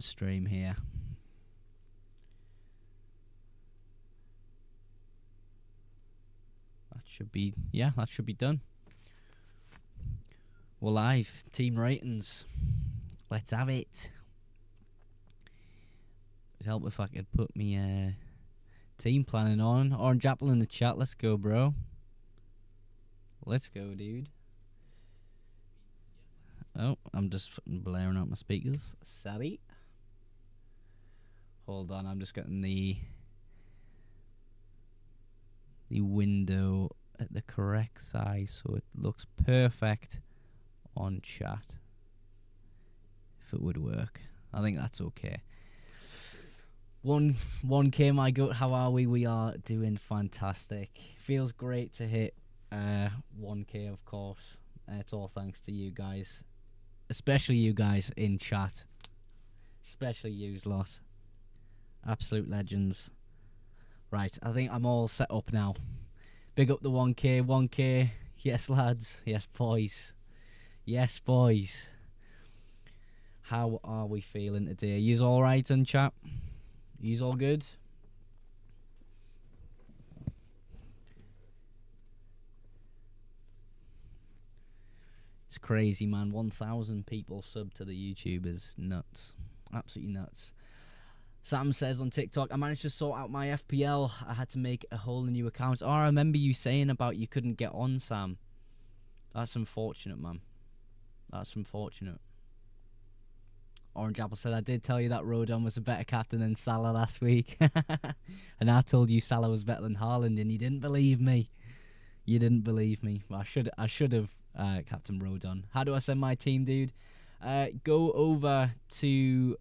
on stream here. That should be, yeah, that should be done. We're live. Team ratings. Let's have it. It'd help if I could put me team planning on. Orange Apple in the chat. Let's go, bro. Let's go, dude. Oh, I'm just blaring out my speakers. Sorry. Hold on, I'm just getting the window at the correct size so it looks perfect on chat. If it would work. I think that's okay. 1K, my goat, how are we? We are doing fantastic. Feels great to hit 1K, of course. It's all thanks to you guys. Especially you guys in chat. Especially yous lot. Absolute legends. Right, I think I'm all set up now. Big up the 1K. 1K. Yes, lads. Yes, boys. Yes, boys. How are we feeling today? Yous alright in chat? Yous all good? It's crazy, man. 1,000 people sub to the YouTube is nuts. Absolutely nuts. Sam says on TikTok, I managed to sort out my FPL. I had to make a whole new account. Oh, I remember you saying about you couldn't get on, Sam. That's unfortunate, man. That's unfortunate. Orange Apple said, I did tell you that Rodon was a better captain than Salah last week. And I told you Salah was better than Haaland, and you didn't believe me. You didn't believe me. Well, I should have Captain Rodon. How do I send my team, dude? Go over to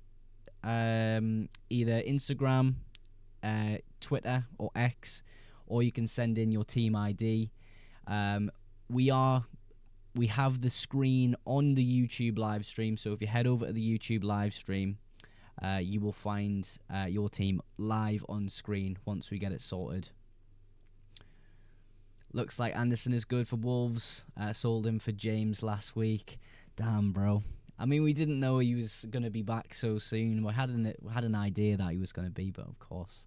either Instagram, Twitter, or X, or you can send in your team ID. We have the screen on the YouTube live stream, so if you head over to the YouTube live stream, you will find your team live on screen once we get it sorted. Looks like Anderson is good for Wolves. Sold him for James last week. Damn, bro. I mean, we didn't know he was going to be back so soon. We had an idea that he was going to be, but of course.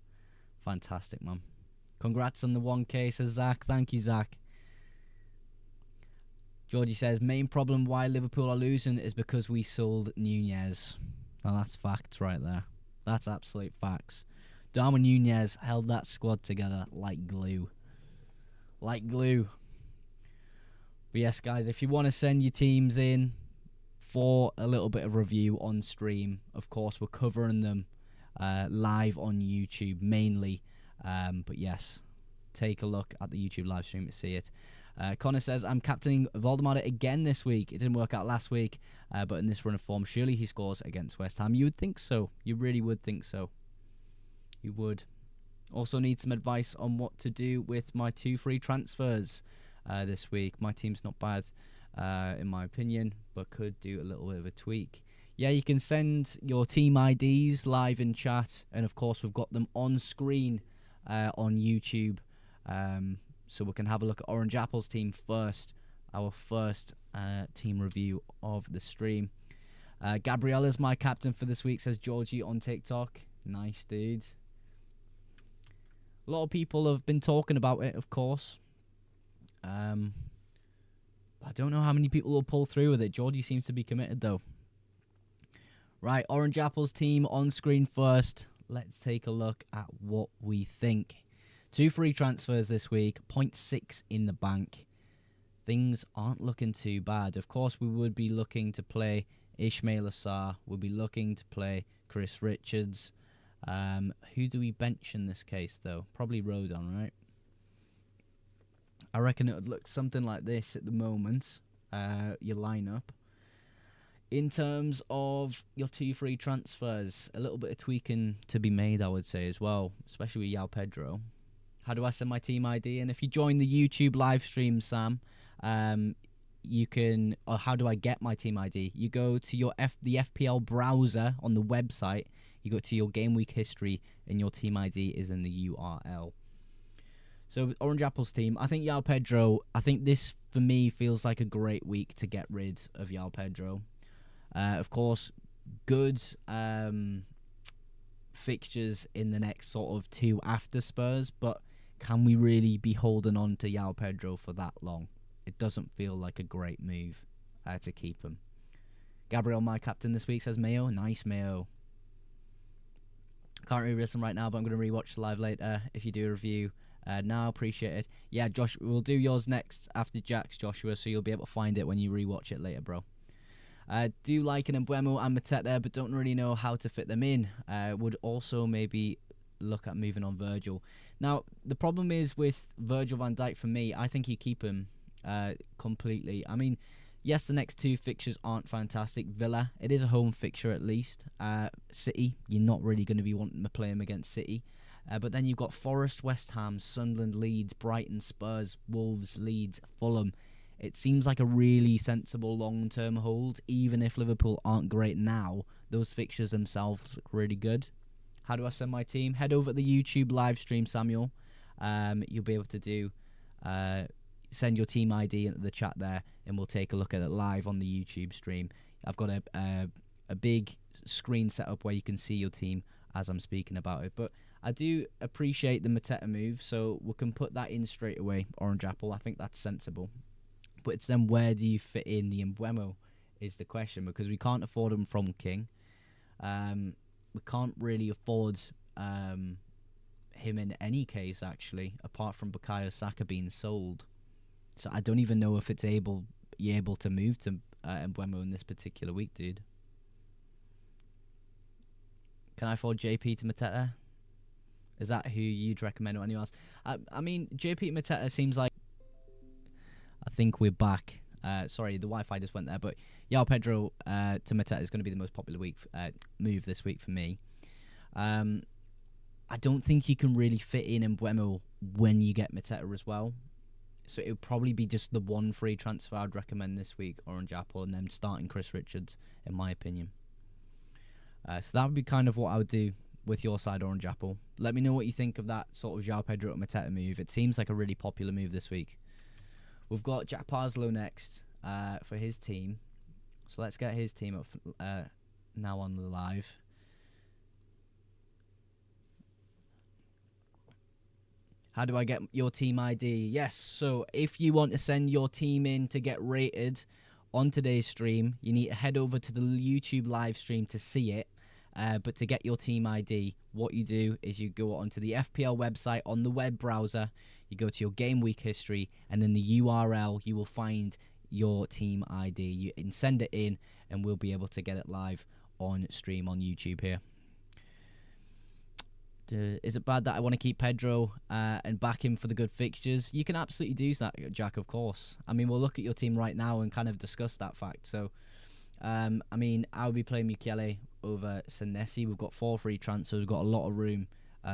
Fantastic, man. Congrats on the 1K, says Zach. Thank you, Zach. Georgie says, main problem why Liverpool are losing is because we sold Nunez. Now, that's facts right there. That's absolute facts. Darwin Nunez held that squad together like glue. Like glue. But yes, guys, if you want to send your teams in for a little bit of review on stream, of course, we're covering them live on YouTube mainly. But yes, take a look at the YouTube live stream to see it. Connor says, I'm captaining Voldemort again this week. It didn't work out last week, but in this run of form, surely he scores against West Ham. You would think so. You really would think so. You would. Also need some advice on what to do with my 2 free transfers this week. My team's not bad, in my opinion, but could do a little bit of a tweak. Yeah, you can send your team IDs live in chat, and of course we've got them on screen on YouTube. So we can have a look at Orange Apple's team first, our first team review of the stream. Gabriella's my captain for this week, says Georgie on TikTok. Nice, dude. A lot of people have been talking about it, of course. I don't know how many people will pull through with it. Georgie seems to be committed, though. Right, Orange Apple's team on screen first. Let's take a look at what we think. 2 free transfers this week, 0.6 in the bank. Things aren't looking too bad. Of course, we would be looking to play Ismail Assar. We'll be looking to play Chris Richards. Who do we bench in this case, though? Probably Rodon, right? I reckon it would look something like this at the moment, your lineup. In terms of your 2 free transfers, a little bit of tweaking to be made, I would say, as well, especially with João Pedro. How do I send my team ID? And if you join the YouTube live stream, Sam, you can... Or how do I get my team ID? You go to your the FPL browser on the website. You go to your game week history, and your team ID is in the URL. So Orange Apple's team, I think João Pedro, I think this, for me, feels like a great week to get rid of João Pedro. Of course, good fixtures in the next sort of 2 after Spurs, but can we really be holding on to João Pedro for that long? It doesn't feel like a great move to keep him. Gabriel, my captain this week, says Mayo. Nice, Mayo. Can't really listen right now, but I'm going to rewatch the live later. If you do a review now, appreciate it. Yeah, Josh, we'll do yours next after Jack's, Joshua, so you'll be able to find it when you rewatch it later, bro. Do like an Mbeumo and Mateta, but don't really know how to fit them in. Would also maybe look at moving on Virgil. Now, the problem is with Virgil van Dijk for me, I think you keep him completely. I mean, yes, the next 2 fixtures aren't fantastic. Villa, it is a home fixture at least. City, you're not really going to be wanting to play him against City. But then you've got Forest, West Ham, Sunderland, Leeds, Brighton, Spurs, Wolves, Leeds, Fulham. It seems like a really sensible long-term hold. Even if Liverpool aren't great now, those fixtures themselves look really good. How do I send my team? Head over to the YouTube live stream, Samuel. You'll be able to do send your team ID into the chat there, and we'll take a look at it live on the YouTube stream. I've got a big screen set up where you can see your team as I'm speaking about it. But I do appreciate the Mateta move, so we can put that in straight away. Orange Apple, I think that's sensible. But it's then where do you fit in the Mbeumo is the question, because we can't afford him from King. We can't really afford him in any case, actually, apart from Bukayo Saka being sold. So I don't even know if you're able to move to Mbeumo in this particular week, dude. Can I afford JP to Mateta? Is that who you'd recommend or anyone else? I mean, JP Mateta seems like... I think we're back. Sorry, the Wi-Fi just went there. But João Pedro to Mateta is going to be the most popular move this week for me. I don't think you can really fit in Mbeumo when you get Mateta as well. So it would probably be just the one free transfer I'd recommend this week, Orange Apple, and then starting Chris Richards, in my opinion. So that would be kind of what I would do with your side, Orange Apple. Let me know what you think of that sort of João Pedro to Mateta move. It seems like a really popular move this week. We've got Jack Parslow next for his team. So let's get his team up now on the live. How do I get your team ID? Yes, so if you want to send your team in to get rated on today's stream, you need to head over to the YouTube live stream to see it. But to get your team ID, what you do is you go onto the FPL website on the web browser, you go to your game week history, and then the URL, you will find your team ID. You can send it in, and we'll be able to get it live on stream on YouTube here. Is it bad that I want to keep Pedro and back him for the good fixtures? You can absolutely do that, Jack, of course. I mean, we'll look at your team right now and kind of discuss that fact. So, I mean, I would be playing Mukiele over Senesi. We've got 4 free transfers. We've got a lot of room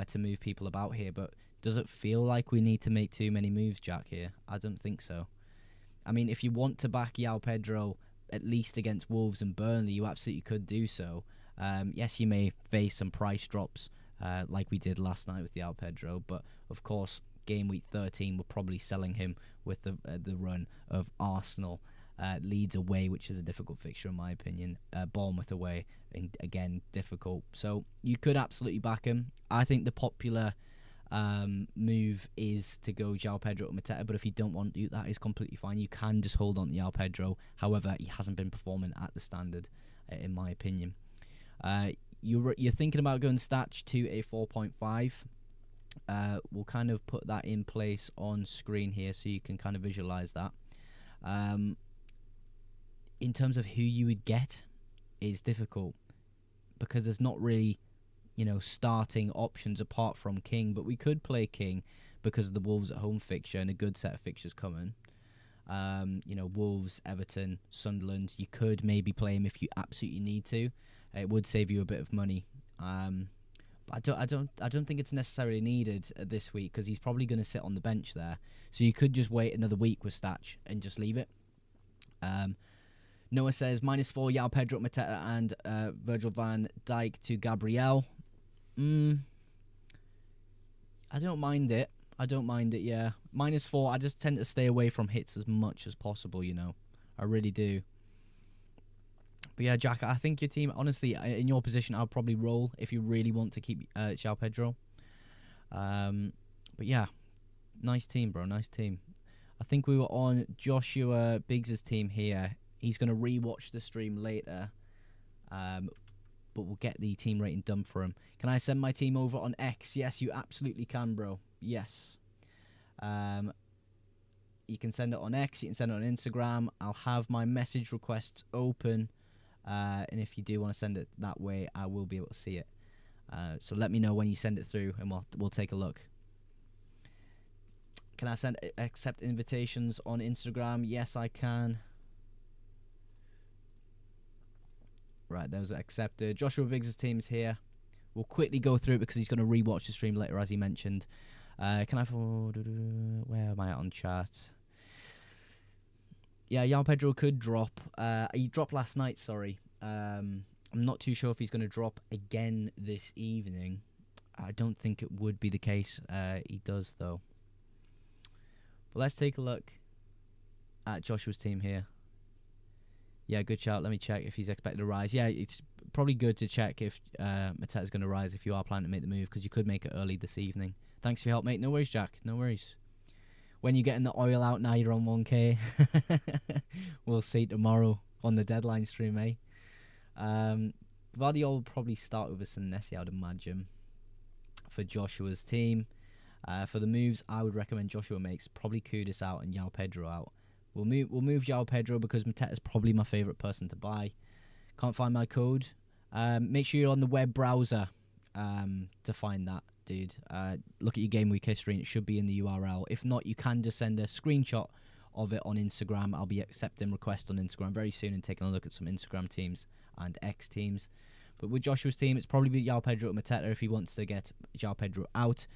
to move people about here. But does it feel like we need to make too many moves, Jack, here? I don't think so. I mean, if you want to back João Pedro, at least against Wolves and Burnley, you absolutely could do so. Yes, you may face some price drops, like we did last night with João Pedro, but of course, game week 13, we're probably selling him with the run of Arsenal, Leeds away, which is a difficult fixture in my opinion, Bournemouth away, and again, difficult. So you could absolutely back him. I think the popular move is to go João Pedro to Mateta, but if you don't want to do that, it's completely fine. You can just hold on to João Pedro. However, he hasn't been performing at the standard, in my opinion. You're thinking about going Statch to a 4.5. We'll kind of put that in place on screen here so you can kind of visualize that. In terms of who you would get is difficult because there's not really, starting options apart from King, but we could play King because of the Wolves at home fixture and a good set of fixtures coming. Wolves, Everton, Sunderland. You could maybe play him if you absolutely need to. It would save you a bit of money, but I don't think it's necessarily needed this week because he's probably going to sit on the bench there. So you could just wait another week with Statch and just leave it. Noah says -4 João Pedro, Mateta, and Virgil van Dijk to Gabriel. I don't mind it. Yeah, -4. I just tend to stay away from hits as much as possible. I really do. But yeah, Jack, I think your team, honestly, in your position, I'll probably roll if you really want to keep João Pedro. But yeah, nice team, bro. Nice team. I think we were on Joshua Biggs' team here. He's going to re-watch the stream later. But we'll get the team rating done for him. Can I send my team over on X? Yes, you absolutely can, bro. Yes. You can send it on X. You can send it on Instagram. I'll have my message requests open. And if you do want to send it that way, I will be able to see it. So let me know when you send it through, and we'll take a look. Can I accept invitations on Instagram? Yes, I can. Right, those are accepted. Joshua Biggs' team's here. We'll quickly go through it because he's going to rewatch the stream later, as he mentioned. Can I... Where am I at on chat? Yeah, João Pedro could drop. He dropped last night, sorry. I'm not too sure if he's going to drop again this evening. I don't think it would be the case. He does, though. But let's take a look at Joshua's team here. Yeah, good shout. Let me check if he's expected to rise. Yeah, it's probably good to check if Mateta's going to rise if you are planning to make the move, because you could make it early this evening. Thanks for your help, mate. No worries, Jack. No worries. When you're getting the oil out, now you're on 1k. We'll see tomorrow on the deadline stream, eh? Vardy will probably start with a Senesi, I would imagine, for Joshua's team. For the moves, I would recommend Joshua makes probably Kudus out and João Pedro out. We'll move João Pedro because Mateta's probably my favourite person to buy. Can't find my code. Make sure you're on the web browser to find that, dude. Look at your game week history and it should be in the URL. If not, you can just send a screenshot of it on Instagram. I'll be accepting requests on Instagram very soon and taking a look at some Instagram teams and X teams. But with Joshua's team, it's probably João Pedro and Mateta if he wants to get João Pedro out.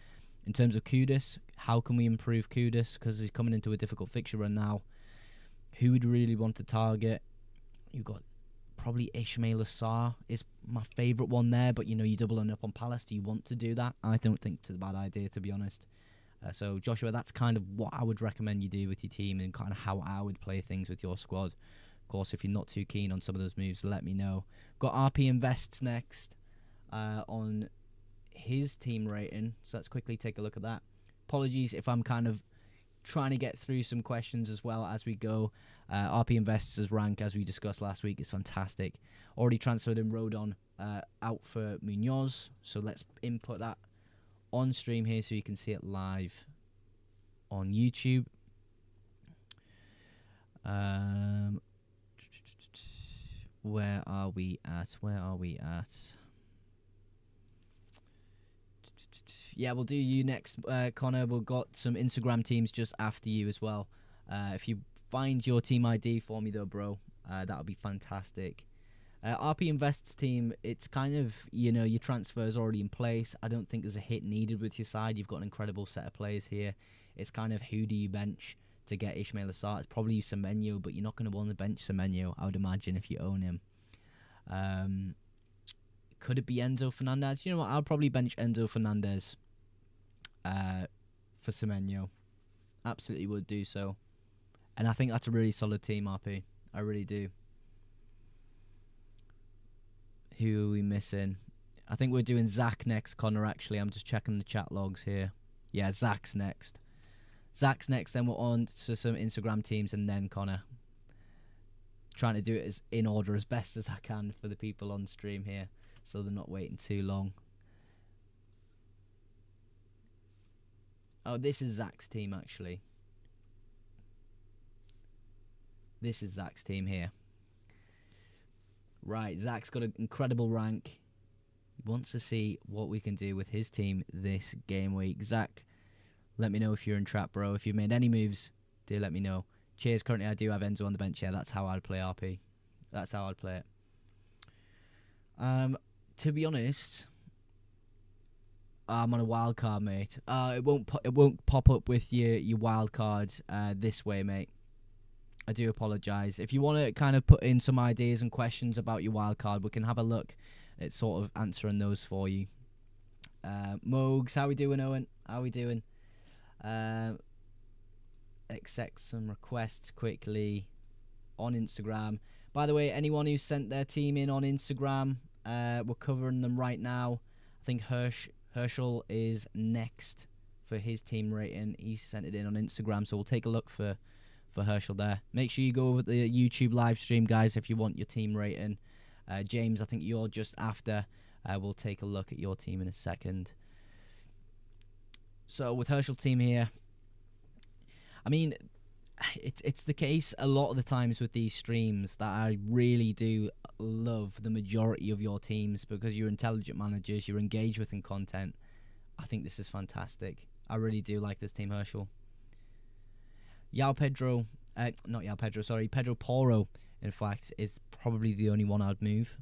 In terms of Kudus, how can we improve Kudus? Because he's coming into a difficult fixture run now. Who would really want to target? You've got probably Ismail Assar is my favourite one there, but you know, you're doubling up on Palace. Do you want to do that? I don't think it's a bad idea, to be honest. So Joshua, that's kind of what I would recommend you do with your team and kind of how I would play things with your squad. Of course, if you're not too keen on some of those moves, let me know. Got RP Invests next on his team rating, so let's quickly take a look at that. Apologies if I'm kind of trying to get through some questions as well as we go. RP Invests' rank, as we discussed last week, is fantastic. Already transferred in Rodon out for Munoz, so let's input that on stream here so you can see it live on YouTube. Where are we at? Yeah, we'll do you next, Connor. We've got some Instagram teams just after you as well. If you find your team ID for me, though, bro, that would be fantastic. RP Invests team, it's kind of, you know, your transfer's already in place. I don't think there's a hit needed with your side. You've got an incredible set of players here. It's kind of who do you bench to get Ismail Assar? It's probably Semenyo, but you're not going to want to bench Semenyo, I would imagine, if you own him. Could it be Enzo Fernandez? You know what? I'll probably bench Enzo Fernandez for Semenyo. Absolutely would do so. And I think that's a really solid team, RP. I really do. Who are we missing? I think we're doing Zach next, Connor, actually. I'm just checking the chat logs here. Yeah, Zach's next. Zach's next, then we're on to some Instagram teams, and then Connor. Trying to do it as in order as best as I can for the people on stream here, so they're not waiting too long. Oh, this is Zach's team, actually. This is Zach's team here. Right, Zach's got an incredible rank. He wants to see what we can do with his team this game week. Zach, let me know if you're in trap, bro. If you've made any moves, do let me know. Cheers, currently I do have Enzo on the bench. Yeah, that's how I'd play RP. That's how I'd play it. To be honest, I'm on a wild card, mate. It won't pop up with your wild card this way, mate. I do apologise. If you want to kind of put in some ideas and questions about your wild card, we can have a look at sort of answering those for you. Mogs, how we doing, Owen? How we doing? Accept some requests quickly on Instagram. By the way, anyone who sent their team in on Instagram, we're covering them right now. I think Herschel is next for his team rating. He sent it in on Instagram, so we'll take a look for Herschel there. Make sure you go over the YouTube live stream, guys, if you want your team rating. James, I think you're just after. We'll take a look at your team in a second. So with Herschel team here, I mean, it's the case a lot of the times with these streams that I really do love the majority of your teams because you're intelligent managers, you're engaged within content. I think this is fantastic. I really do like this team, Herschel. Pedro Porro, in fact, is probably the only one I'd move.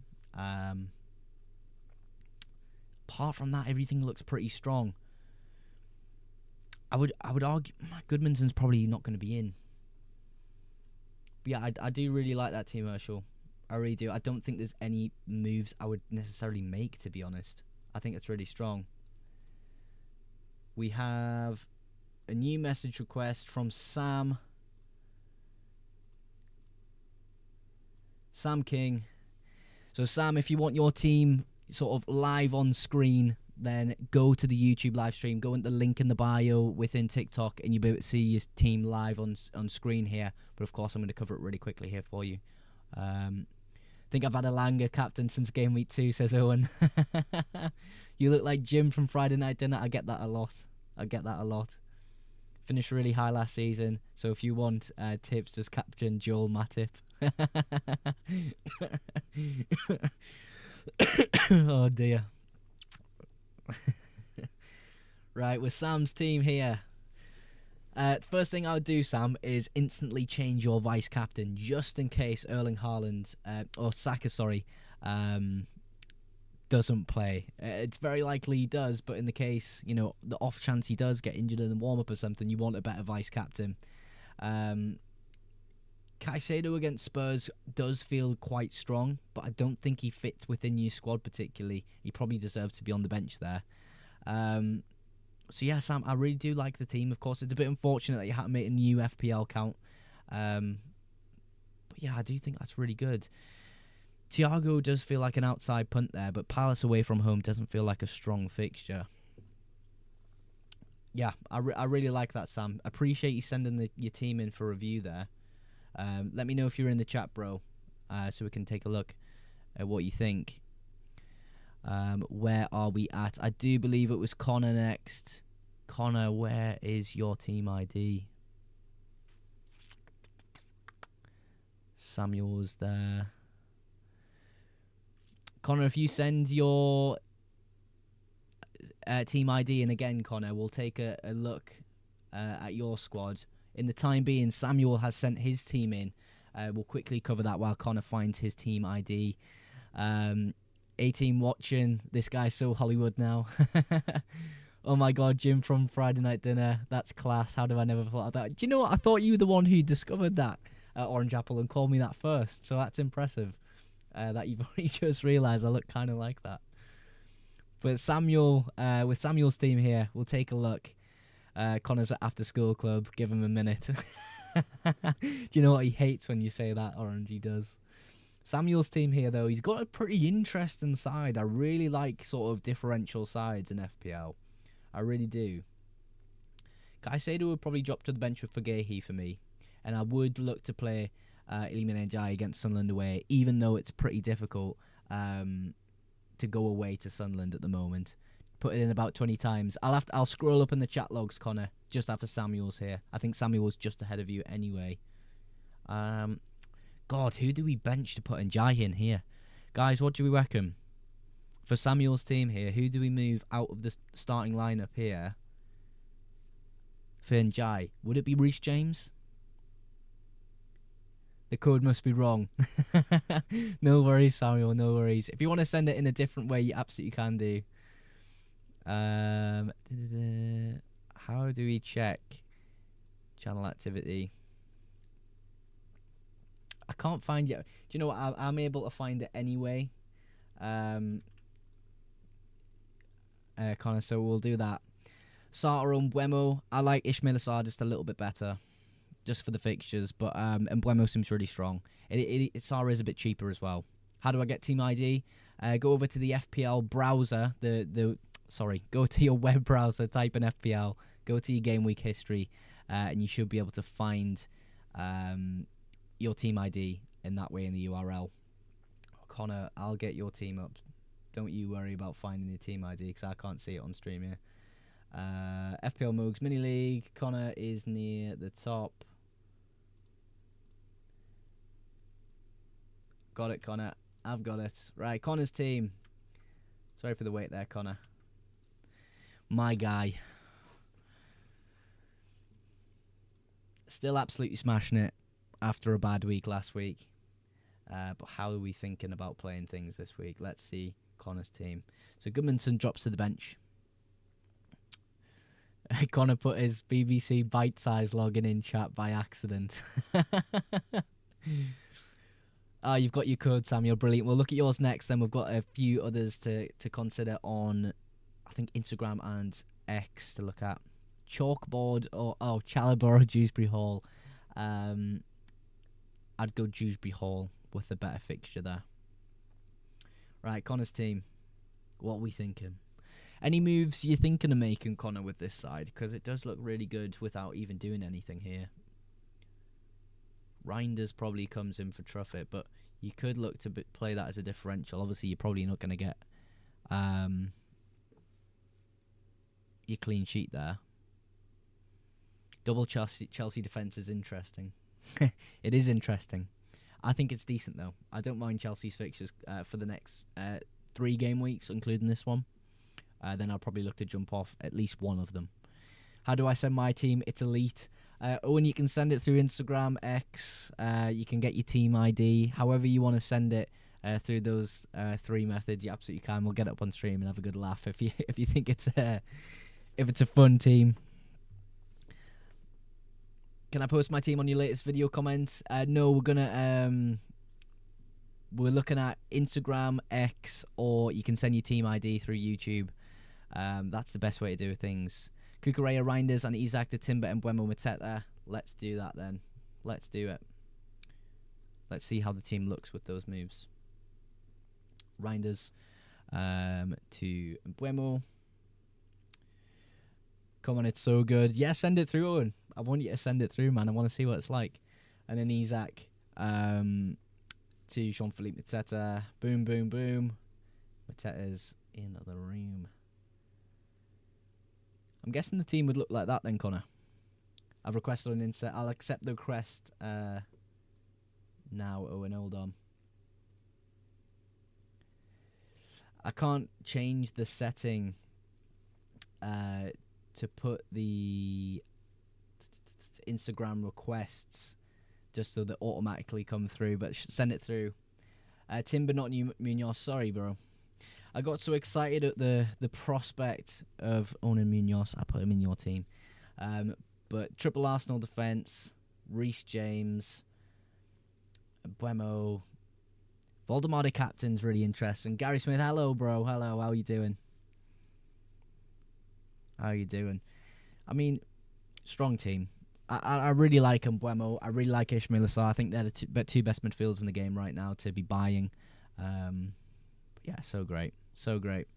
Apart from that, everything looks pretty strong. I would argue Goodmanson's probably not going to be in. But yeah, I do really like that team, Herschel. I really do. I don't think there's any moves I would necessarily make, to be honest. I think it's really strong. We have a new message request from Sam. Sam King. So Sam, if you want your team sort of live on screen, then go to the YouTube live stream, go into the link in the bio within TikTok, and you'll be able to see your team live on screen here. But of course, I'm going to cover it really quickly here for you. I think I've had a Langer captain since game week 2, says Owen. You look like Jim from Friday Night Dinner. I get that a lot. Finished really high last season, so if you want tips, just captain Joel Matip. Oh dear. Right, with Sam's team here. First thing I would do, Sam, is instantly change your vice captain just in case Erling Haaland or Saka, doesn't play. It's very likely he does, but in the case, the off chance he does get injured in the warm up or something, you want a better vice captain. Caicedo against Spurs does feel quite strong, but I don't think he fits within your squad particularly. He probably deserves to be on the bench there. So yeah, Sam, I really do like the team. Of course, it's a bit unfortunate that you had to make a new FPL count. But yeah, I do think that's really good. Thiago does feel like an outside punt there, but Palace away from home doesn't feel like a strong fixture. Yeah, I really like that, Sam. Appreciate you sending your team in for review there. Let me know if you're in the chat, bro, so we can take a look at what you think. Where are we at? I do believe it was Connor next. Connor, where is your team ID? Samuel's there. Connor, if you send your team ID in again, Connor, we'll take a look at your squad. In the time being, Samuel has sent his team in. We'll quickly cover that while Connor finds his team ID. 18 watching. This guy's so Hollywood now. Oh my god, Jim from Friday Night Dinner. That's class. How did I never thought of that? Do you know what? I thought you were the one who discovered that Orange Apple and called me that first. So that's impressive. That you've already just realised I look kind of like that. But Samuel, with Samuel's team here, we'll take a look. Connor's at After School Club. Give him a minute. Do you know what? He hates when you say that, Orange. He does. Samuel's team here, though, he's got a pretty interesting side. I really like sort of differential sides in FPL. I really do. Caicedo would probably drop to the bench with Fagehi for me. And I would look to play Iliman Ndiaye against Sunderland away, even though it's pretty difficult to go away to Sunderland at the moment. Put it in about 20 times. I'll scroll up in the chat logs, Connor, just after Samuel's here. I think Samuel's just ahead of you anyway. God, who do we bench to put Ndiaye in here? Guys, what do we reckon? For Samuel's team here, who do we move out of the starting lineup here for Ndiaye? Would it be Reece James? The code must be wrong. No worries, Samuel, no worries. If you want to send it in a different way, you absolutely can do. How do we check channel activity? I can't find it. Do you know what? I'm able to find it anyway. Connor, so we'll do that. Sarter and Wemo. I like Ismail Assar just a little bit better. just for the fixtures. But Emblemo seems really strong. Sara is a bit cheaper as well. How do I get team ID? Go over to the FPL browser. Go to your web browser. Type in FPL. Go to your game week history, and you should be able to find your team ID in that way in the URL. Connor, I'll get your team up. Don't you worry about finding your team ID because I can't see it on stream here. FPL Moogs Mini League. Connor is near the top. Got it, Connor. I've got it. Right, Connor's team. Sorry for the wait there, Connor. My guy. Still absolutely smashing it after a bad week last week. But how are we thinking about playing things this week? Let's see Connor's team. So Goodmanson drops to the bench. Connor put his BBC bite-size login in chat by accident. Oh, you've got your code, Samuel. Brilliant. We'll look at yours next. Then we've got a few others to consider on, I think, Instagram and X to look at. Chalkboard or Chalabor or Dewsbury Hall. I'd go Dewsbury Hall with a better fixture there. Right, Connor's team. What are we thinking? Any moves you're thinking of making, Connor, with this side? Because it does look really good without even doing anything here. Reinders probably comes in for Truffet, but you could look to play that as a differential. Obviously, you're probably not going to get your clean sheet there. Double Chelsea defence is interesting. It is interesting. I think it's decent, though. I don't mind Chelsea's fixtures for the next 3 game weeks, including this one. Then I'll probably look to jump off at least one of them. How do I send my team? It's elite. Owen, you can send it through Instagram, X. You can get your team ID. However you want to send it through those 3 methods, you absolutely can. We'll get it up on stream and have a good laugh if you think it's a fun team. Can I post my team on your latest video comments? No, we're looking at Instagram, X, or you can send your team ID through YouTube. That's the best way to do things. Kukureya, Reinders, and Isaac to Timber and Buemo Mateta. Let's do that then. Let's do it. Let's see how the team looks with those moves. Reinders to Buemo. Come on, it's so good. Yeah, send it through, Owen. I want you to send it through, man. I want to see what it's like. And then Isaac to Jean-Philippe Mateta. Boom, boom, boom. Mateta's in the room. I'm guessing the team would look like that then, Connor. I've requested an insert. I'll accept the request now, Owen. Hold on. I can't change the setting to put the Instagram requests just so they automatically come through, but send it through. Timber, not Munoz. Sorry, bro. I got so excited at the prospect of owning Munoz. I put him in your team. But triple Arsenal defence, Reece James, Buemo, Voldemort the captain's really interesting. Gary Smith, hello, bro. Hello, how you doing? How you doing? I mean, strong team. I really like Buemo. I really like Ismail Assar. I think they're the two best midfielders in the game right now to be buying. Yeah, so great. So great.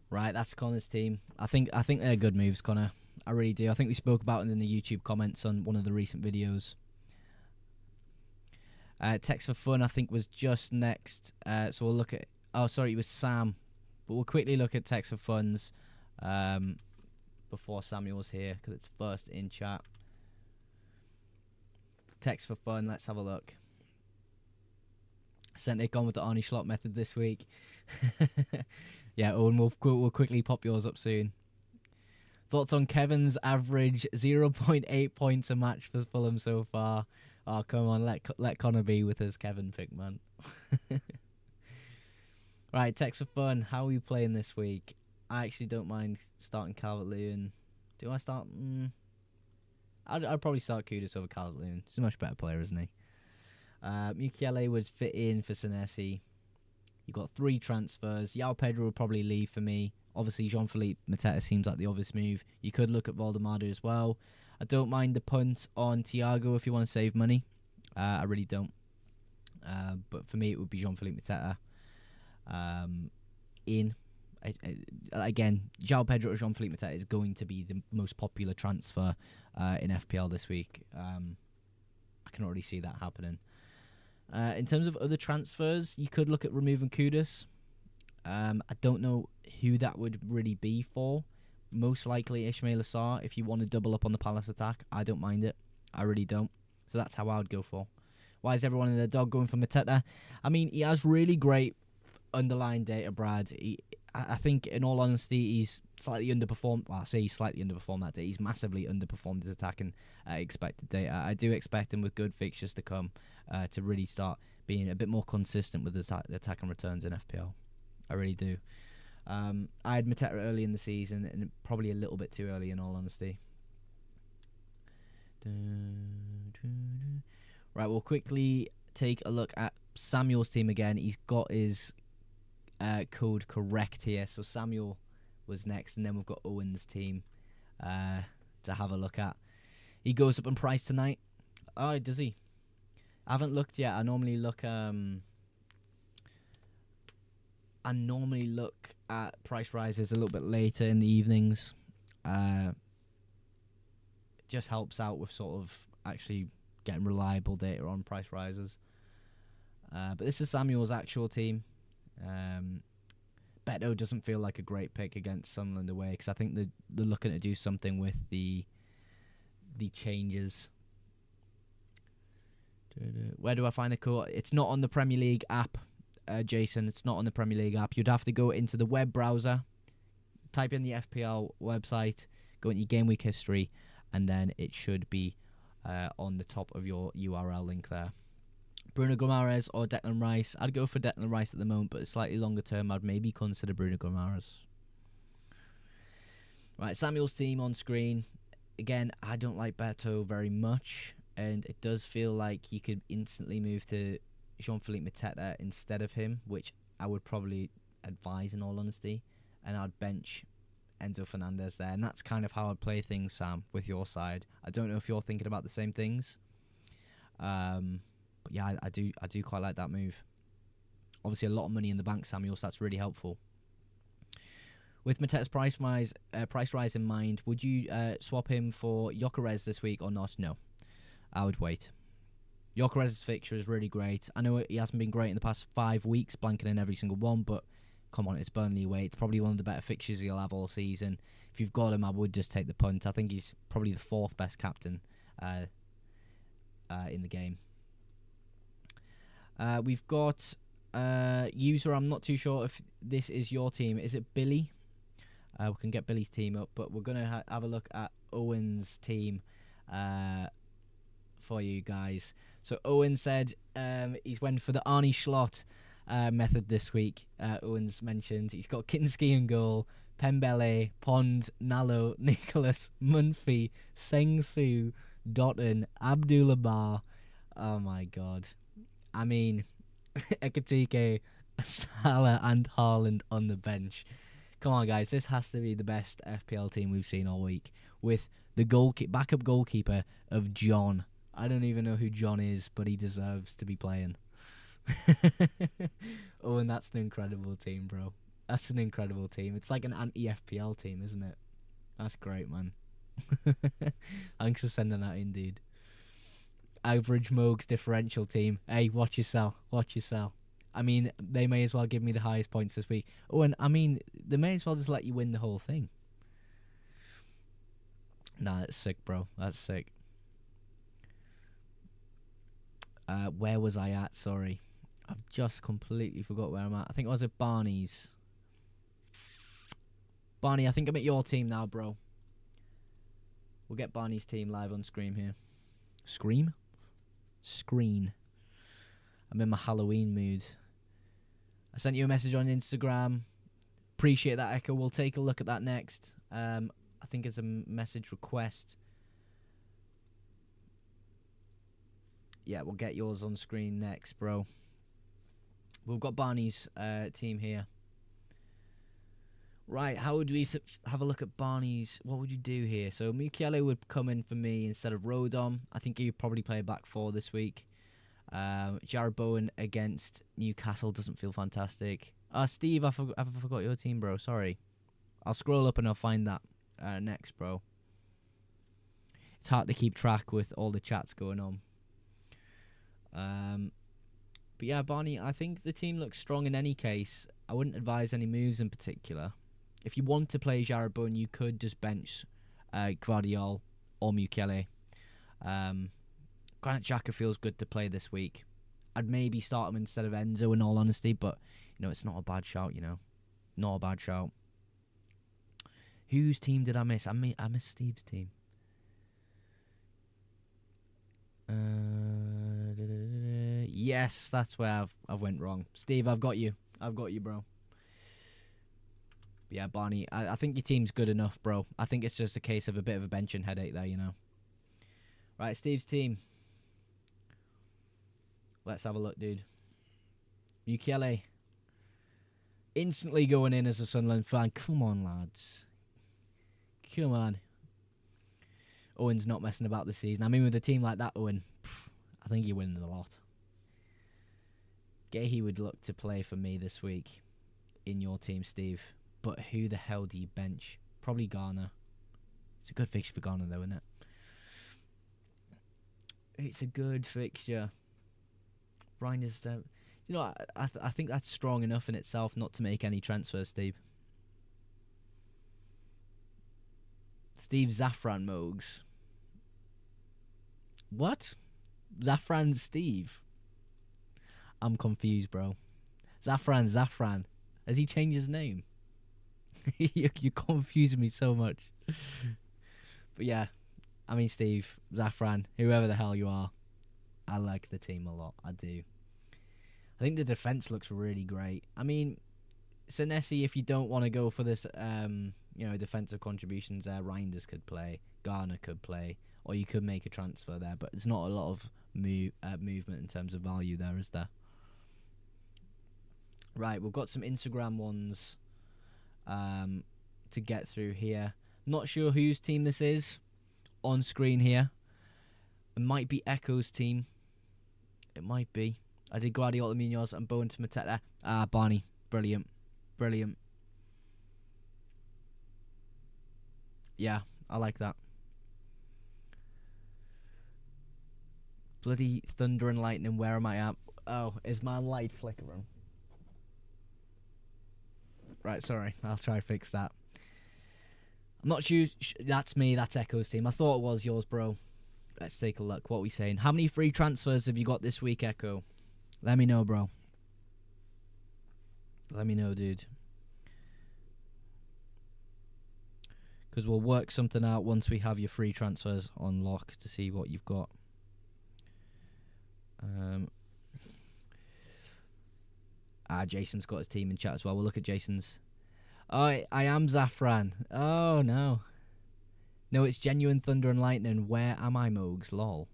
Right, that's Connor's team. I think they're good moves, Connor. I really do. I think we spoke about it in the YouTube comments on one of the recent videos. Text for Fun, I think, was just next. So we'll look at... Oh, sorry, it was Sam. But we'll quickly look at Text for Fun's before Samuel's here, because it's first in chat. Text for Fun, let's have a look. Sent it on with the Arnie Schlott method this week. Yeah, Owen, we'll quickly pop yours up soon. Thoughts on Kevin's average 0.8 points a match for Fulham so far? Oh, come on, let Connor be with his Kevin pick, man. Right, Text for Fun. How are we playing this week? I actually don't mind starting Calvert-Lewin. Do I start? I'd probably start Kudus over Calvert-Lewin. He's a much better player, isn't he? Mukiele would fit in for Senesi. You've got 3 transfers. Yao Pedro will probably leave for me Obviously, Jean-Philippe Mateta seems like the obvious move. You could look at Valdemado as well. I don't mind the punt on Thiago if you want to save money. I really don't. But for me, it would be Jean-Philippe Mateta. Again, João Pedro or Jean-Philippe Mateta is going to be the most popular transfer in FPL this week. I can already see that happening. In terms of other transfers, you could look at removing Kudus. I don't know who that would really be for. Most likely Ismail Assar. If you want to double up on the Palace attack, I don't mind it. I really don't. So that's how I would go for. Why is everyone in their dog going for Mateta? I mean, he has really great underlying data, Brad. I think, in all honesty, he's slightly underperformed. Well, I say he's slightly underperformed that day. He's massively underperformed his attacking expected data. I do expect him with good fixtures to come to really start being a bit more consistent with his attacking returns in FPL. I really do. I had Mateta early in the season, and probably a little bit too early, in all honesty. Right, we'll quickly take a look at Samuel's team again. He's got his code correct here. So Samuel was next, and then we've got Owen's team to have a look at. He goes up in price tonight. Oh, does he? I haven't looked yet. I normally look at price rises a little bit later in the evenings. Just helps out with sort of actually getting reliable data on price rises. But this is Samuel's actual team. Beto doesn't feel like a great pick against Sunderland away, because I think they're looking to do something with the changes. Where do I find the code? It's not on the Premier League app, Jason. It's not on the Premier League app. You'd have to go into the web browser, type in the FPL website, go into your game week history, and then it should be on the top of your URL link there. Bruno Guimaraes or Declan Rice. I'd go for Declan Rice at the moment, but slightly longer term, I'd maybe consider Bruno Guimaraes. Right, Samuel's team on screen. Again, I don't like Beto very much, and it does feel like you could instantly move to Jean-Philippe Mateta instead of him, which I would probably advise in all honesty, and I'd bench Enzo Fernandez there, and that's kind of how I'd play things, Sam, with your side. I don't know if you're thinking about the same things. But yeah, I do quite like that move. Obviously, a lot of money in the bank, Samuel, so that's really helpful. With Mateta's price rise in mind, would you swap him for Gyökeres this week or not? No, I would wait. Gyökeres' fixture is really great. I know he hasn't been great in the past 5 weeks, blanking in every single one, but come on, it's Burnley away. It's probably one of the better fixtures he'll have all season. If you've got him, I would just take the punt. I think he's probably the 4th best captain in the game. We've got user. I'm not too sure if this is your team. Is it Billy? We can get Billy's team up, but we're going to have a look at Owen's team for you guys. So Owen said he's went for the Arnie Schlott method this week. Owen's mentioned he's got Kinski in goal, Pembele, Pond, Nallo, Nicholas, Munfie, Sengsu, Dotton, Abdullah Bar. Oh my god. I mean, Ekatike, Salah and Haaland on the bench. Come on, guys. This has to be the best FPL team we've seen all week. With the backup goalkeeper of John. I don't even know who John is, but he deserves to be playing. Oh, and that's an incredible team, bro. That's an incredible team. It's like an anti-FPL team, isn't it? That's great, man. Thanks for sending that in, dude. Average Mogs differential team. Hey, watch yourself. Watch yourself. I mean, they may as well give me the highest points this week. Oh, and I mean, they may as well just let you win the whole thing. Nah, that's sick, bro. That's sick. Where was I at? Sorry. I've just completely forgot where I'm at. I think I was at Barney's. Barney, I think I'm at your team now, bro. We'll get Barney's team live on screen here. Screen. I'm in my Halloween mood. I sent you a message on Instagram. Appreciate that, Echo. We'll take a look at that next. I think it's a message request. Yeah, we'll get yours on screen next, bro. We've got Barney's team here. Right, how would we have a look at Barney's? What would you do here? So Mukiele would come in for me instead of Rodon. I think he'd probably play back four this week. Jared Bowen against Newcastle doesn't feel fantastic. Steve, I forgot your team, bro. Sorry. I'll scroll up and I'll find that next, bro. It's hard to keep track with all the chats going on. But yeah, Barney, I think the team looks strong in any case. I wouldn't advise any moves in particular. If you want to play Jared Bowen, you could just bench Gvardiol or Mukiele. Granit Xhaka feels good to play this week. I'd maybe start him instead of Enzo in all honesty, but it's not a bad shout, Not a bad shout. Whose team did I miss? I missed Steve's team. Yes, that's where I've went wrong. Steve, I've got you. Bro. But yeah, Barney, I think your team's good enough, bro. I think it's just a case of a bit of a benching headache there, Right, Steve's team. Let's have a look, dude. Mukiele. Instantly going in as a Sunderland fan. Come on, lads. Come on. Owen's not messing about this season. I mean, with a team like that, Owen, I think you're winning a lot. Gahey would look to play for me this week in your team, Steve. But who the hell do you bench? Probably Garner. It's a good fixture for Garner, though, isn't it? It's a good fixture. Reinders, I think that's strong enough in itself not to make any transfers, Steve. Steve Zafran Mogs. What? Zafran Steve? I'm confused, bro. Zafran. Has he changed his name? You're confusing me so much. But yeah, I mean, Steve, Zafran, whoever the hell you are, I like the team a lot. I do. I think the defense looks really great. I mean, Senesi, if you don't want to go for this, defensive contributions there, Reinders could play, Garner could play, or you could make a transfer there. But there's not a lot of movement in terms of value there, is there? Right, we've got some Instagram ones to get through here. Not sure whose team this is on screen here. It might be Echo's team. It might be. I did Guardiola, Munoz, and Bowen to Mateta. Barney. Brilliant. Yeah, I like that. Bloody thunder and lightning, where am I at? Oh, is my light flickering? Right, sorry. I'll try to fix that. I'm not sure. That's me. That's Echo's team. I thought it was yours, bro. Let's take a look. What are we saying? How many free transfers have you got this week, Echo? Let me know, bro. Let me know, dude. Because we'll work something out once we have your free transfers on lock to see what you've got. Jason's got his team in chat as well. We'll look at Jason's. Oh, I am Zafran. Oh, no. No, it's genuine thunder and lightning. Where am I, Mogs? Lol.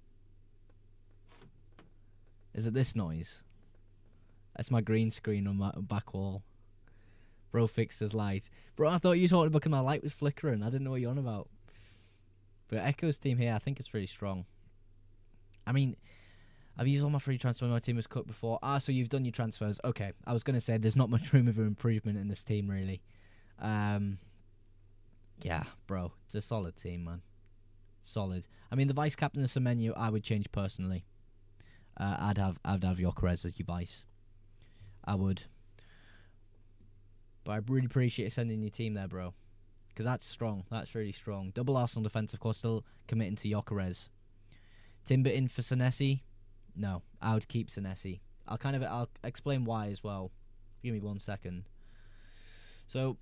Is it this noise? That's my green screen on my back wall. Bro fixed his light. Bro, I thought you talked about my light was flickering. I didn't know what you're on about. But Echo's team here, I think it's really strong. I mean, I've used all my free transfers. My team was cooked before. So you've done your transfers. Okay. I was going to say there's not much room for improvement in this team, really. Yeah, bro. It's a solid team, man. Solid. I mean, the vice captain of Semenyo, I would change personally. I'd have Gyökeres as your vice. I would. But I really appreciate you sending your team there, bro. Because that's strong. That's really strong. Double Arsenal defence, of course, still committing to Gyökeres. Timber in for Senesi? No, I would keep Senesi. I'll explain why as well. Give me 1 second. So,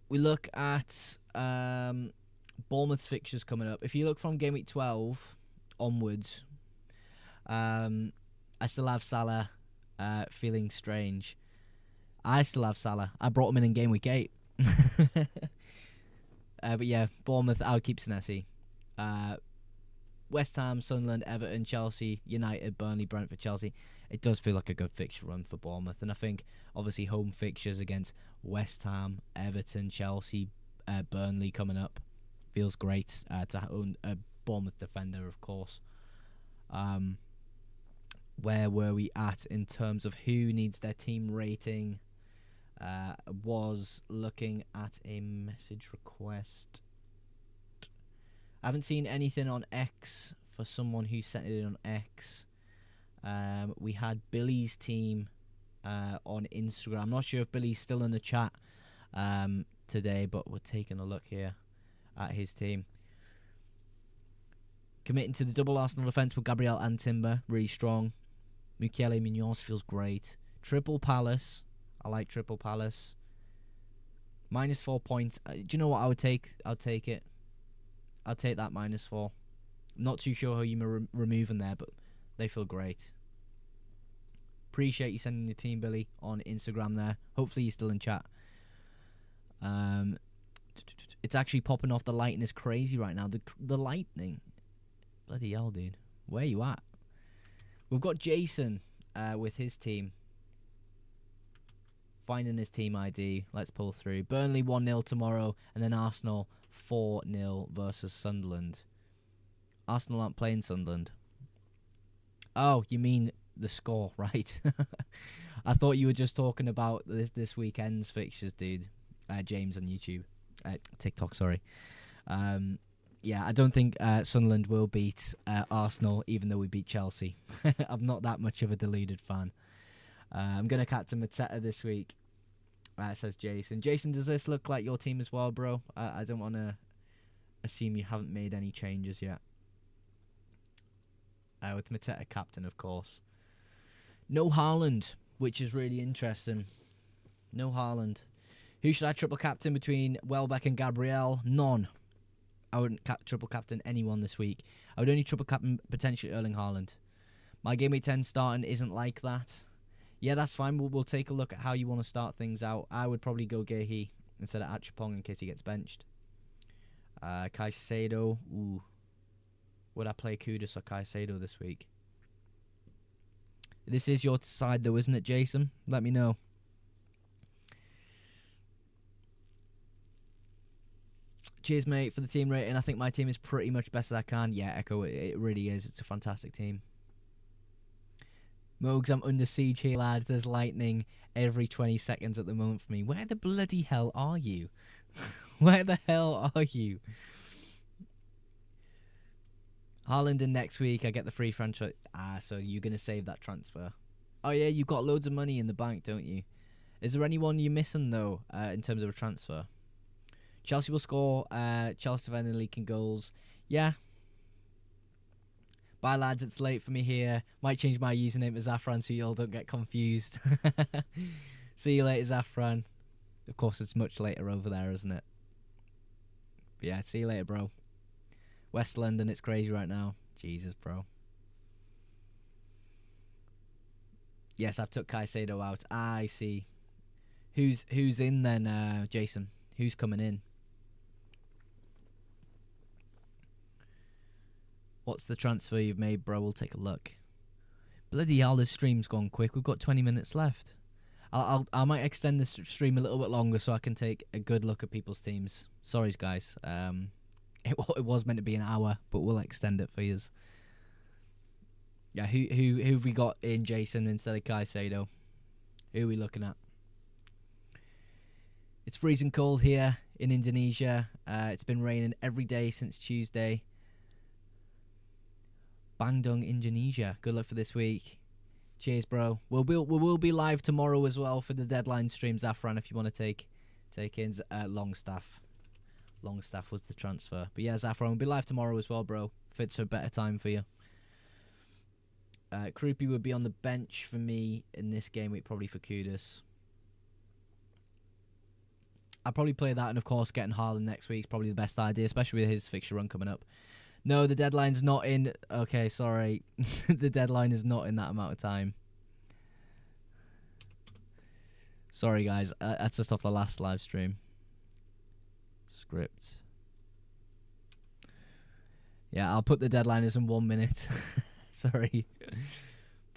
we look at Bournemouth's fixtures coming up. If you look from game week 12 onwards, I still have Salah feeling strange. I still have Salah. I brought him in game week 8. But yeah, Bournemouth, I would keep Senesi. West Ham, Sunderland, Everton, Chelsea, United, Burnley, Brentford, Chelsea. it does feel like a good fixture run for Bournemouth. And I think, obviously, home fixtures against West Ham, Everton, Chelsea, Burnley coming up feels great to own a Bournemouth defender, of course. Where were we at in terms of who needs their team rating? Was looking at a message request. I haven't seen anything on X for someone who sent it in on X. We had Billy's team on Instagram. I'm not sure if Billy's still in the chat today, but we're taking a look here at his team. Committing to the double Arsenal defence with Gabriel and Timber, really strong. Mukiele Munoz feels great. Triple Palace, I like Triple Palace. -4 points. Do you know what I would take? I'll take it. I'll take that -4. I'm not too sure how you remove them there, but they feel great. Appreciate you sending the team, Billy, on Instagram there. Hopefully you're still in chat. It's actually popping off. The lighting is crazy right now. The lightning. Bloody hell, dude. Where you at? We've got Jason with his team. Finding his team ID. Let's pull through. Burnley 1-0 tomorrow, and then Arsenal 4-0 versus Sunderland. Arsenal aren't playing Sunderland. Oh, you mean the score, right? I thought you were just talking about this weekend's fixtures, dude. James on YouTube. TikTok, sorry. Yeah, I don't think Sunderland will beat Arsenal, even though we beat Chelsea. I'm not that much of a deluded fan. I'm going to captain Mateta this week, says Jason. Jason, does this look like your team as well, bro? I don't want to assume you haven't made any changes yet. With Mateta captain, of course. No Haaland, which is really interesting. No Haaland. Who should I triple captain between Welbeck and Gabriel? None. I wouldn't triple captain anyone this week. I would only triple captain potentially Erling Haaland. My Game Week 10 starting isn't like that. Yeah, that's fine. We'll take a look at how you want to start things out. I would probably go Gehi instead of Achapong in case he gets benched. Caicedo. Ooh. Would I play Kudus or Caicedo this week? This is your side though, isn't it, Jason? Let me know. Cheers, mate, for the team rating. I think my team is pretty much best as I can. Yeah, Echo, it really is. It's a fantastic team. Mogs, I'm under siege here, lads. There's lightning every 20 seconds at the moment for me. Where the bloody hell are you? Where the hell are you? Haaland in next week. I get the free transfer. So you're going to save that transfer. Oh, yeah, you've got loads of money in the bank, don't you? Is there anyone you're missing, though, in terms of a transfer? Chelsea will score. Chelsea defender leaking goals. Yeah. Bye, lads. It's late for me here. Might change my username to Zafran so you all don't get confused. See you later, Zafran. Of course, it's much later over there, isn't it? But yeah, see you later, bro. West London, it's crazy right now. Jesus, bro. Yes, I've took Caicedo out. I see. Who's in then, Jason? Who's coming in? What's the transfer you've made, bro? We'll take a look. Bloody hell, this stream's gone quick. We've got 20 minutes left. I might extend this stream a little bit longer so I can take a good look at people's teams. Sorry, guys. It was meant to be an hour, but we'll extend it for you. Yeah, who have we got in, Jason, instead of Caicedo? Who are we looking at? It's freezing cold here in Indonesia. It's been raining every day since Tuesday. Bandung, Indonesia. Good luck for this week. Cheers, bro. We'll be live tomorrow as well for the deadline stream, Zafran, if you want to take in Longstaff. Longstaff was the transfer. But yeah, Zafran will be live tomorrow as well, bro. If it's a better time for you. Krupi would be on the bench for me in this game week, probably for Kudus. I'll probably play that, and of course getting Haaland next week is probably the best idea, especially with his fixture run coming up. No, the deadline's not in... Okay, sorry. The deadline is not in that amount of time. Sorry, guys. That's just off the last live stream. Script. Yeah, I'll put the deadline as in 1 minute. Sorry.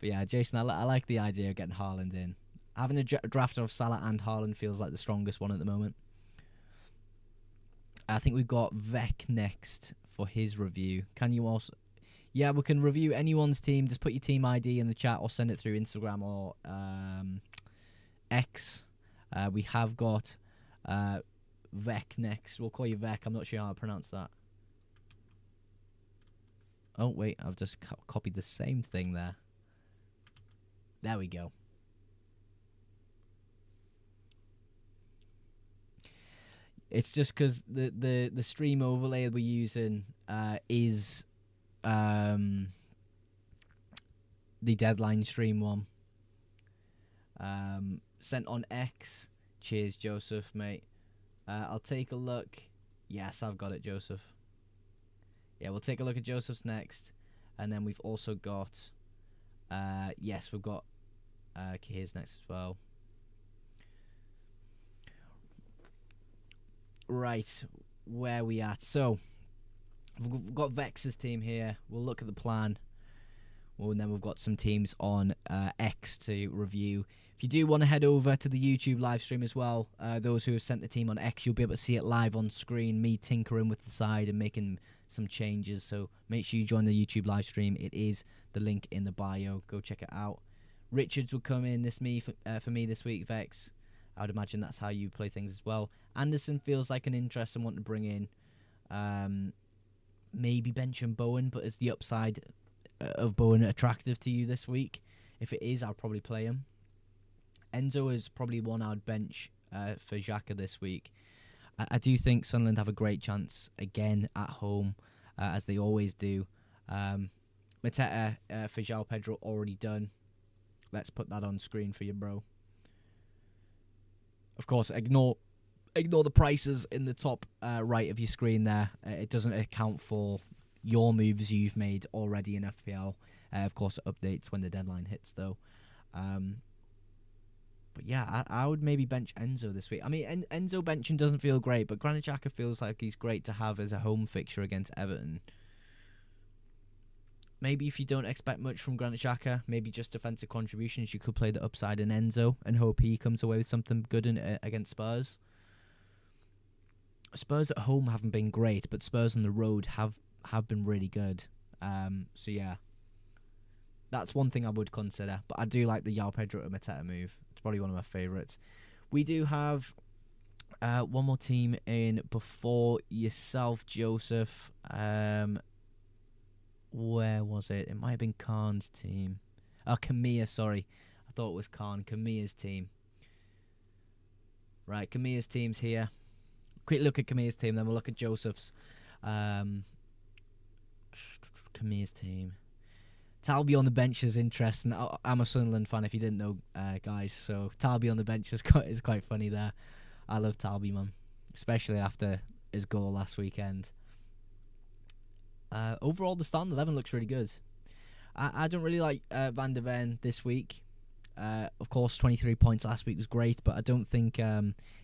But yeah, Jason, I like the idea of getting Haaland in. Having a draft of Salah and Haaland feels like the strongest one at the moment. I think we've got Vec next for his review. Can you also... Yeah, we can review anyone's team. Just put your team ID in the chat or send it through Instagram or X. We have got Vec next. We'll call you Vec. I'm not sure how to pronounce that. Oh, wait. I've just copied the same thing there. There we go. It's just because the stream overlay we're using is the deadline stream one. Sent on X. Cheers, Joseph, mate. I'll take a look. Yes, I've got it, Joseph. Yeah, we'll take a look at Joseph's next. And then we've also got... yes, we've got Kahir's next as well. Right, where we at? So, we've got Vex's team here. We'll look at the plan. Well, and then we've got some teams on X to review. If you do want to head over to the YouTube live stream as well, those who have sent the team on X, you'll be able to see it live on screen, me tinkering with the side and making some changes. So make sure you join the YouTube live stream. It is the link in the bio. Go check it out. Richards will come in for me this week, Vex. I would imagine that's how you play things as well. Anderson feels like an interesting one to bring in. Maybe bench and Bowen, but is the upside of Bowen attractive to you this week? If it is, I'll probably play him. Enzo is probably one I'd bench for Xhaka this week. I do think Sunderland have a great chance again at home, as they always do. Mateta for João Pedro already done. Let's put that on screen for you, bro. Of course, ignore the prices in the top right of your screen there. It doesn't account for your moves you've made already in FPL. Of course, it updates when the deadline hits, though. But yeah, I would maybe bench Enzo this week. I mean, Enzo benching doesn't feel great, but Granit Xhaka feels like he's great to have as a home fixture against Everton. Maybe if you don't expect much from Granit Xhaka, maybe just defensive contributions, you could play the upside in Enzo and hope he comes away with something good against Spurs. Spurs at home haven't been great, but Spurs on the road have been really good. So yeah, that's one thing I would consider. But I do like the João Pedro to Mateta move. It's probably one of my favourites. We do have one more team in before yourself, Joseph. Where was it? It might have been Khan's team. Oh, Kamiya, sorry. I thought it was Khan. Kamiya's team. Right, Kamiya's team's here. Quick look at Kamiya's team, then we'll look at Joseph's. Kamiya's team. Talby on the bench is interesting. I'm a Sunderland fan, if you didn't know, guys. So Talby on the bench is quite funny there. I love Talby, man. Especially after his goal last weekend. Overall, the starting 11 looks really good. I don't really like Van der Ven this week. Of course, 23 points last week was great, but I don't think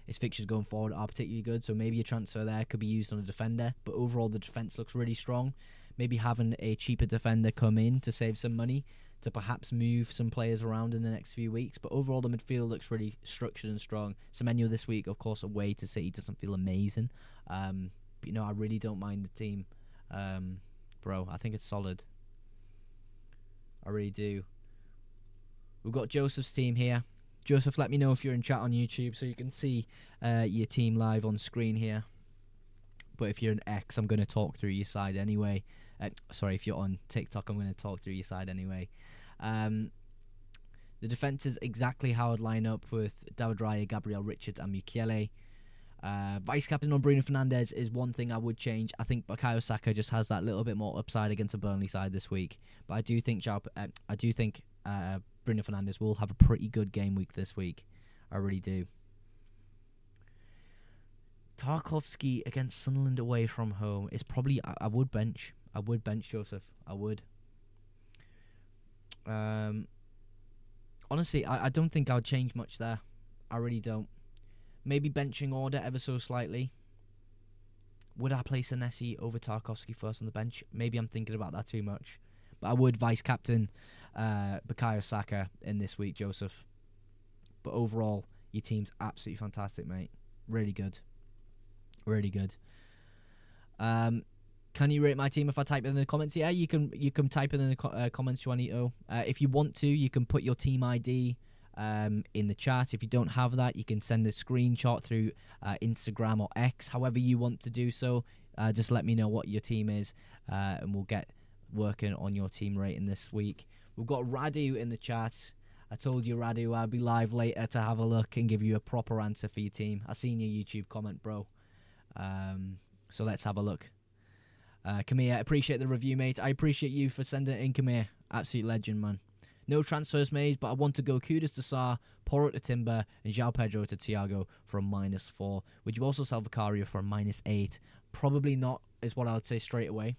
his fixtures going forward are particularly good. So maybe a transfer there could be used on a defender. But overall, the defence looks really strong. Maybe having a cheaper defender come in to save some money to perhaps move some players around in the next few weeks. But overall, the midfield looks really structured and strong. Semenyo this week, of course, away to City doesn't feel amazing. But, you know, I really don't mind the team. Bro, I think it's solid. I really do. We've got Joseph's team here. Joseph, let me know if you're in chat on YouTube so you can see your team live on screen here. But if you're an X, I'm going to talk through your side anyway. Sorry, if you're on TikTok, I'm going to talk through your side anyway. The defence is exactly how I'd line up with David Raya, Gabriel Richards and Mukiele. Vice-captain on Bruno Fernandes is one thing I would change. I think Bukayo Saka just has that little bit more upside against a Burnley side this week. But I do think Bruno Fernandes will have a pretty good game week this week. I really do. Tarkowski against Sunderland away from home is probably... I would bench. I would bench Joseph. I would. Honestly, I don't think I would change much there. I really don't. Maybe benching order ever so slightly. Would I play Senesi over Tarkowski first on the bench? Maybe I'm thinking about that too much. But I would vice-captain Bukayo Saka in this week, Joseph. But overall, your team's absolutely fantastic, mate. Really good. Really good. Can you rate my team if I type it in the comments? Yeah, you can type it in the comments, Juanito. If you want to, you can put your team ID in the chat. If you don't have that, you can send a screenshot through Instagram or X, however you want to do so. Just let me know what your team is, and we'll get working on your team rating this week. We've got Radu in the chat. I told you, Radu, I'll be live later to have a look and give you a proper answer for your team. I seen your YouTube comment, bro. So let's have a look. Kamir, appreciate the review, mate. I appreciate you for sending it in, Kamir. Absolute legend, man. No transfers made, but I want to go Kudus to Sarr, Porro to Timber, and João Pedro to Thiago for a -4. Would you also sell Vicario for a -8? Probably not, is what I would say straight away.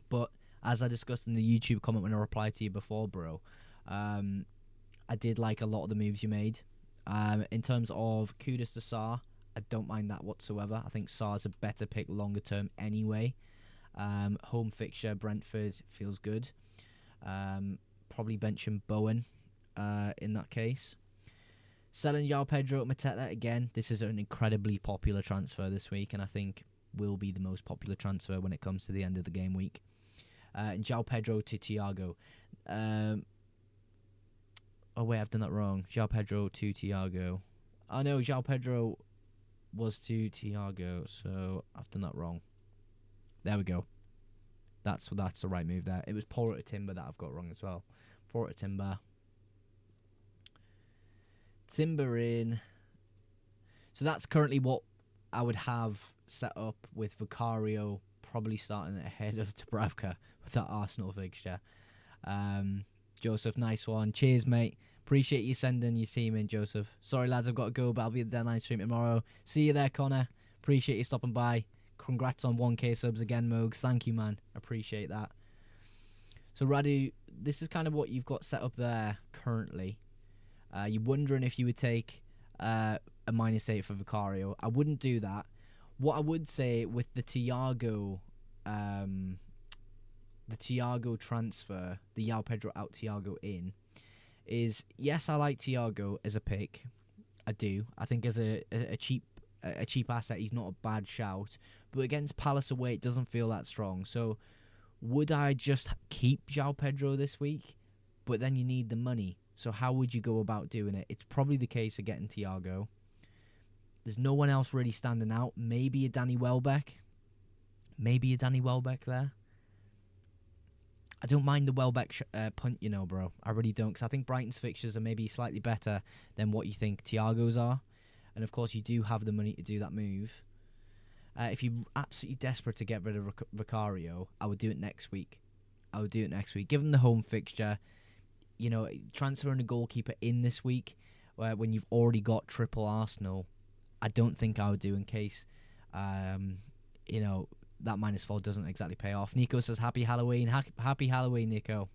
But as I discussed in the YouTube comment when I replied to you before, bro, I did like a lot of the moves you made. In terms of Kudus to Sarr, I don't mind that whatsoever. I think Sarr's a better pick longer term anyway. Home fixture, Brentford, feels good. Probably benching Bowen in that case. Selling João Pedro at Mateta, again, this is an incredibly popular transfer this week, and I think will be the most popular transfer when it comes to the end of the game week. And João Pedro to Thiago. Oh wait, I've done that wrong. João Pedro to Thiago. Oh no, João Pedro was to Thiago, so I've done that wrong. There we go. That's the right move there. It was Porro to Timber that I've got wrong as well. Porro to Timber. Timber in. So that's currently what I would have set up with Vicario probably starting ahead of Dubravka with that Arsenal fixture. Joseph, nice one. Cheers, mate. Appreciate you sending your team in, Joseph. Sorry, lads, I've got to go, but I'll be at the deadline stream tomorrow. See you there, Connor. Appreciate you stopping by. Congrats on 1K subs again, Mogs. Thank you, man. Appreciate that. So, Radu, this is kind of what you've got set up there currently. You're wondering if you would take a -8 for Vicario. I wouldn't do that. What I would say with the Thiago transfer, the João Pedro out, Thiago in, is yes, I like Thiago as a pick. I do. I think as a cheap asset, he's not a bad shout. But against Palace away, it doesn't feel that strong. So would I just keep João Pedro this week? But then you need the money. So how would you go about doing it? It's probably the case of getting Thiago. There's no one else really standing out. Maybe a Danny Welbeck. There. I don't mind the Welbeck punt, you know, bro. I really don't, because I think Brighton's fixtures are maybe slightly better than what you think Thiago's are. And, of course, you do have the money to do that move. If you're absolutely desperate to get rid of Vicario, I would do it next week. Give him the home fixture. You know, transferring a goalkeeper in this week when you've already got triple Arsenal, I don't think I would do in case, you know, that -4 doesn't exactly pay off. Nico says, Happy Halloween. Happy Halloween, Nico.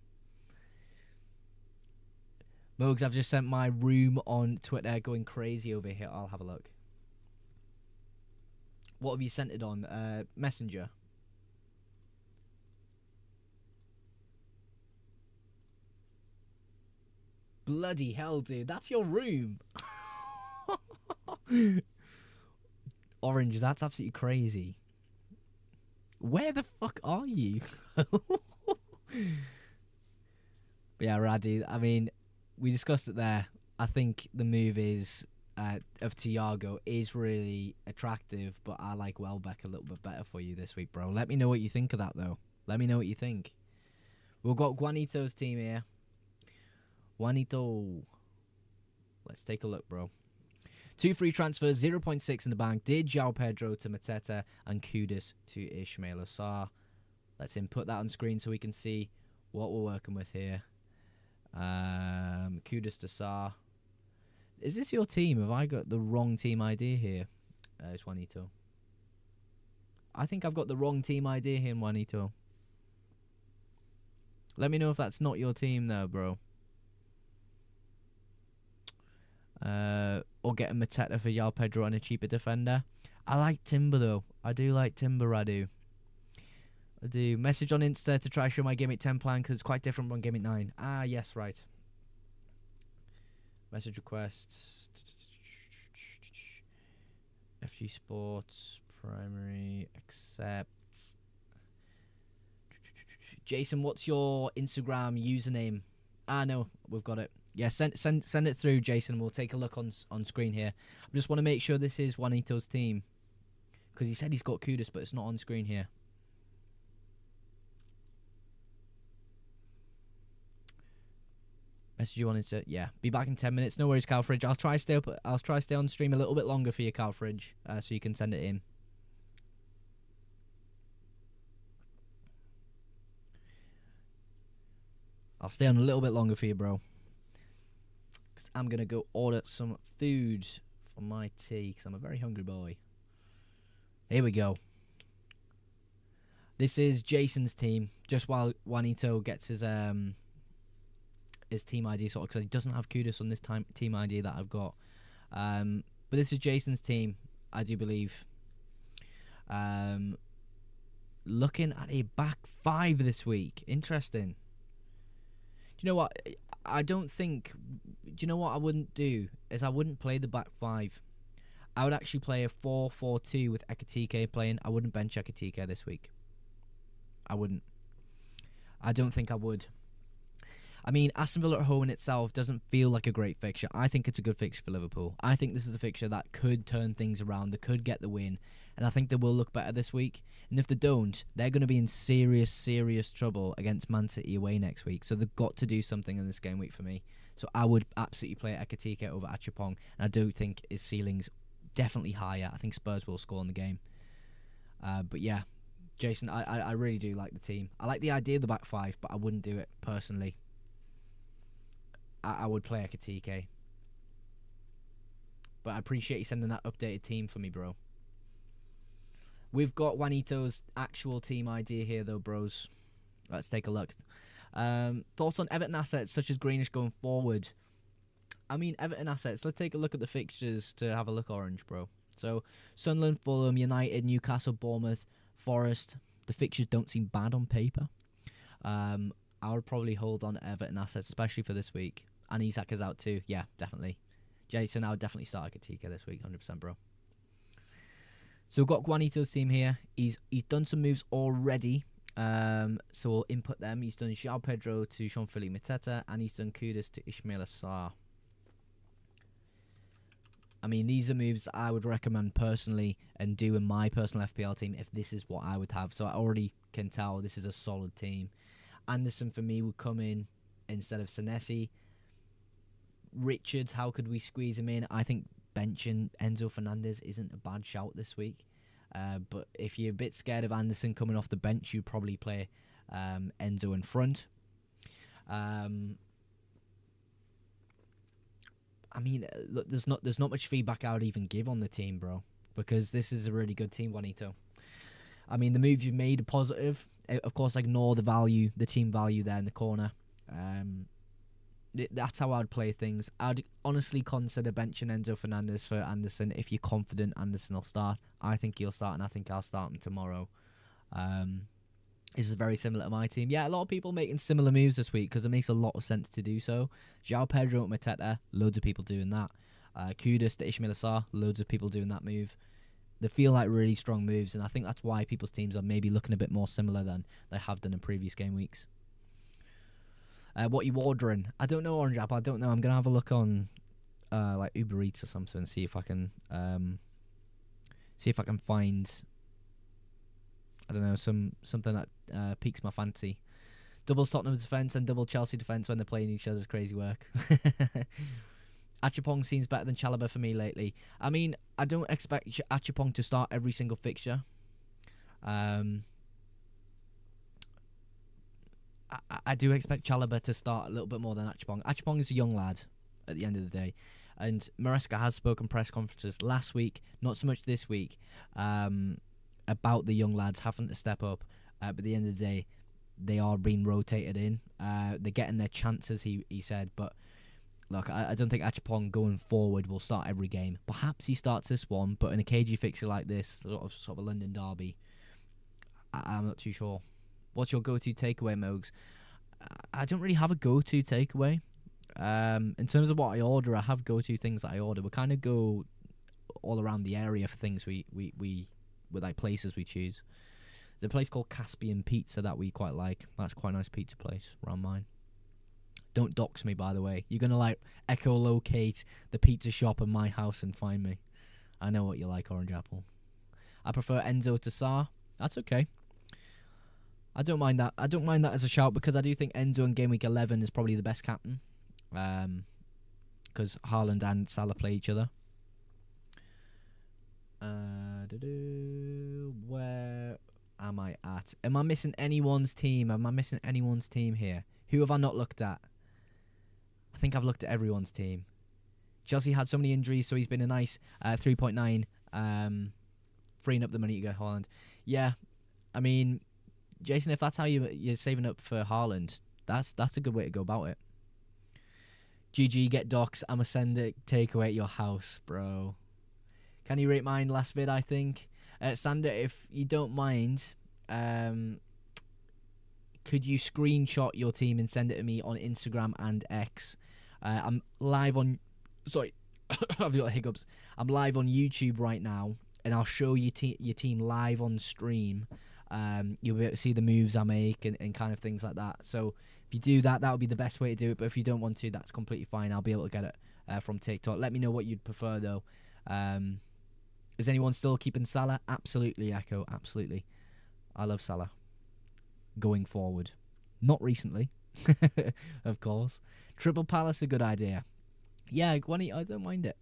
Mogs, I've just sent my room on Twitter going crazy over here. I'll have a look. What have you sent it on? Messenger. Bloody hell, dude. That's your room. Orange, that's absolutely crazy. Where the fuck are you? But yeah, Radu, I mean, we discussed it there. I think the move is of Thiago is really attractive, but I like Welbeck a little bit better for you this week, bro. Let me know what you think of that, though. Let me know what you think. We've got Juanito's team here. Juanito. Let's take a look, bro. 2 free transfers, 0.6 in the bank. Did João Pedro to Mateta and Kudus to Ismail Assar. Let's input that on screen so we can see what we're working with here. Kudus to Assar. Is this your team? Have I got the wrong team idea here, Juanito? I think I've got the wrong team idea here, Juanito. Let me know if that's not your team though, bro. Or get a Mateta for João Pedro and a cheaper defender. I like Timber though. I do like Timber, Radu. I do. Message on Insta to try show my Game Week 10 plan because it's quite different from Game Week 9. Ah, yes, right. Message request. FG Sports. Primary. Accept. Jason, what's your Instagram username? Ah, no, we've got it. Yeah, send it through, Jason. We'll take a look on screen here. I just want to make sure this is Juanito's team. Because he said he's got Kudus, but it's not on screen here. Message you wanted to, yeah. Be back in 10 minutes. No worries, Calfridge. I'll try stay on stream a little bit longer for you, Calfridge, so you can send it in. I'll stay on a little bit longer for you, bro. Because I'm going to go order some food for my tea, because I'm a very hungry boy. Here we go. This is Jason's team, just while Juanito gets his team ID sorted, because he doesn't have Kudus on this team ID that I've got. But this is Jason's team, I do believe. Looking at a back 5 this week. Interesting. Do you know what? I don't think... Do you know what I wouldn't do? Is I wouldn't play the back 5. I would actually play a 4-4-2 with Ekatike playing. I wouldn't bench Ekatike this week. I wouldn't. I don't think I would. I mean, Aston Villa at home in itself doesn't feel like a great fixture. I think it's a good fixture for Liverpool. I think this is a fixture that could turn things around. They could get the win. And I think they will look better this week. And if they don't, they're going to be in serious, serious trouble against Man City away next week. So they've got to do something in this game week for me. So I would absolutely play Ekatike over Achapong. And I do think his ceiling's definitely higher. I think Spurs will score in the game. But yeah, Jason, I really do like the team. I like the idea of the back 5, but I wouldn't do it personally. I would play Ekatike. But I appreciate you sending that updated team for me, bro. We've got Juanito's actual team idea here, though, bros. Let's take a look. Thoughts on Everton assets, such as Greenish going forward? I mean, Everton assets, let's take a look at the fixtures to have a look, Orange, bro. So, Sunderland, Fulham, United, Newcastle, Bournemouth, Forest. The fixtures don't seem bad on paper. I would probably hold on to Everton assets, especially for this week. And Isak is out too. Yeah, definitely. Jason, I would definitely start Katika this week, 100%, bro. So we've got Juanito's team here. He's done some moves already. So we'll input them. He's done João Pedro to Jean-Philippe Mateta, and he's done Kudus to Ismail Assar. I mean, these are moves I would recommend personally and do in my personal FPL team if this is what I would have. So I already can tell this is a solid team. Anderson for me would come in instead of Senesi. Richards, how could we squeeze him in? I think benching Enzo Fernandez isn't a bad shout this week. But if you're a bit scared of Anderson coming off the bench, you'd probably play Enzo in front. I mean, look, there's not much feedback I would even give on the team, bro, because this is a really good team, Juanito. I mean, the moves you've made are positive. Of course, ignore the team value there in the corner. That's how I'd play things. I'd honestly consider benching Enzo Fernandez for Anderson if you're confident Anderson will start. I think he'll start, and I think I'll start him tomorrow. This is very similar to my team. Yeah, a lot of people making similar moves this week because it makes a lot of sense to do so. João Pedro at Mateta, loads of people doing that. Kudus to Ismail Assar, loads of people doing that move. They feel like really strong moves, and I think that's why people's teams are maybe looking a bit more similar than they have done in previous game weeks. What are you ordering? I don't know, Orange Apple. I don't know. I'm gonna have a look on like Uber Eats or something and see if I can find, I don't know, something that piques my fancy. Double Tottenham defence and double Chelsea defence when they're playing each other's crazy work. Achapong seems better than Chalobah for me lately. I mean, I don't expect Achapong to start every single fixture. I do expect Chalobah to start a little bit more than Achapong. Achapong is a young lad at the end of the day. And Maresca has spoken press conferences last week, not so much this week, about the young lads having to step up. But at the end of the day, they are being rotated in. They're getting their chances, he said. But look, I don't think Achapong going forward will start every game. Perhaps he starts this one, but in a cagey fixture like this, sort of a London derby, I'm not too sure. What's your go-to takeaway, Mogs? I don't really have a go-to takeaway. In terms of what I order, I have go-to things that I order. We kind of go all around the area for things we with like places we choose. There's a place called Caspian Pizza that we quite like. That's quite a nice pizza place around mine. Don't dox me, by the way. You're gonna like echolocate the pizza shop in my house and find me. I know what you like, Orange Apple. I prefer Enzo to Sarr. That's okay. I don't mind that. I don't mind that as a shout because I do think Enzo in game week 11 is probably the best captain. Because Haaland and Salah play each other. Where am I at? Am I missing anyone's team? Am I missing anyone's team here? Who have I not looked at? I think I've looked at everyone's team. Chelsea had so many injuries, so he's been a nice 3.9, freeing up the money to get Haaland. Yeah, I mean, Jason, if that's how you're saving up for Haaland, that's a good way to go about it. GG, get docs. I'ma send it takeaway at your house, bro. Can you rate mine last vid, I think? Sander, if you don't mind, could you screenshot your team and send it to me on Instagram and X? I'm live on... Sorry, I've got hiccups. I'm live on YouTube right now, and I'll show you your team live on stream. You'll be able to see the moves I make and kind of things like that. So if you do that, that would be the best way to do it. But if you don't want to, that's completely fine. I'll be able to get it from TikTok. Let me know what you'd prefer, though. Is anyone still keeping Salah? Absolutely, Echo. Absolutely. I love Salah. Going forward. Not recently, of course. Triple Palace, a good idea. Yeah, Gwenny, I don't mind it.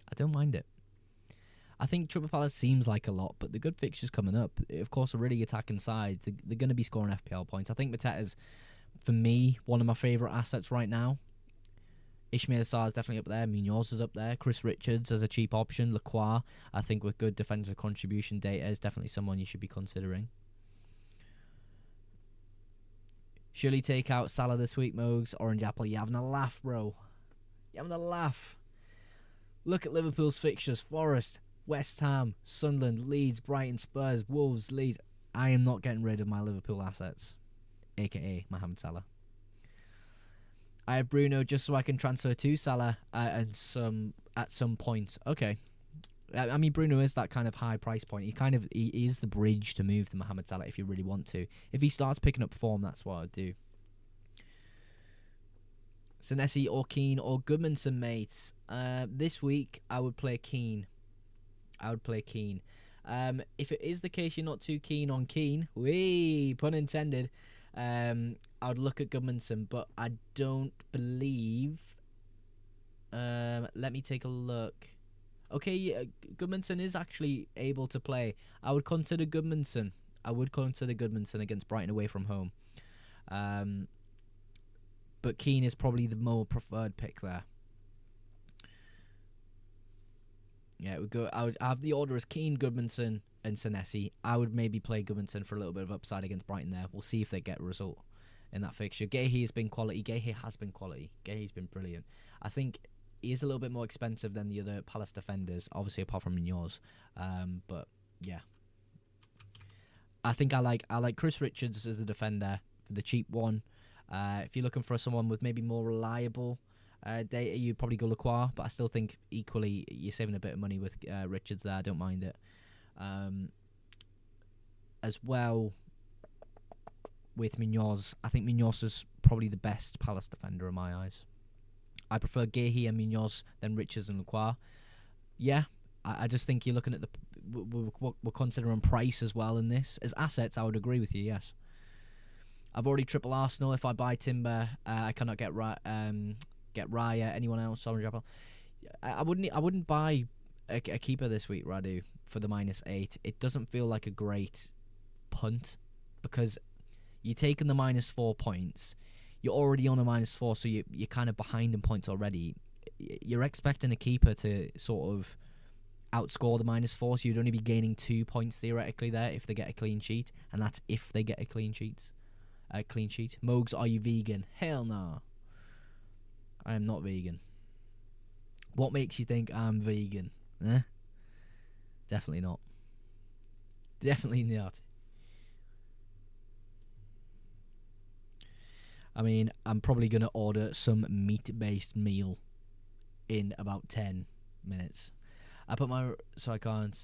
I don't mind it. I think Triple Palace seems like a lot, but the good fixtures coming up, of course, are really attacking sides. They're going to be scoring FPL points. I think Mateta's, for me, one of my favourite assets right now. Ismail Sarr is definitely up there. Munoz is up there. Chris Richards as a cheap option. Lacroix, I think with good defensive contribution data, is definitely someone you should be considering. Surely take out Salah this week, Mogs. Orange Apple, you're having a laugh, bro. You're having a laugh. Look at Liverpool's fixtures. Forest, West Ham, Sunderland, Leeds, Brighton, Spurs, Wolves, Leeds. I am not getting rid of my Liverpool assets, a.k.a. Mohamed Salah. I have Bruno just so I can transfer to Salah at some point. Okay. I mean, Bruno is that kind of high price point. He is the bridge to move to Mohamed Salah if you really want to. If he starts picking up form, that's what I'd do. Senesi or Keane or Goodmanson, mates. This week, I would play Keane. If it is the case you're not too keen on Keane, pun intended, I would look at Goodmanson, but I don't believe... let me take a look. Okay, yeah, Goodmanson is actually able to play. I would consider Goodmanson. Against Brighton away from home. But Keane is probably the more preferred pick there. Yeah, it would go. I would have the order as Keane, Goodmanson, and Senesi. I would maybe play Goodmanson for a little bit of upside against Brighton there. We'll see if they get a result in that fixture. Guehi has been quality. Guehi's been brilliant. I think he is a little bit more expensive than the other Palace defenders, obviously apart from Munoz. But yeah, I think I like Chris Richards as a defender for the cheap one. If you're looking for someone with maybe more reliable data, you'd probably go Lacroix, but I still think equally you're saving a bit of money with Richards there. I don't mind it. As well with Munoz, I think Munoz is probably the best Palace defender in my eyes. I prefer Guehi and Munoz than Richards and Lacroix. Yeah, I just think you're looking at we're considering price as well in this. As assets, I would agree with you, yes. I've already triple Arsenal. If I buy Timber, I cannot get Raya. Anyone else? Orange Apple. I wouldn't buy a keeper this week, Radu, for the -8. It doesn't feel like a great punt because you're taking the -4 points. You're already on a -4, so you're kind of behind in points already. You're expecting a keeper to sort of outscore the -4, so you'd only be gaining 2 points theoretically there if they get a clean sheet, and that's if they get a clean sheet. Mogs, are you vegan? Hell no. I am not vegan. What makes you think I'm vegan? Definitely not. Definitely not. I mean, I'm probably going to order some meat-based meal in about 10 minutes. I put my... So I can't...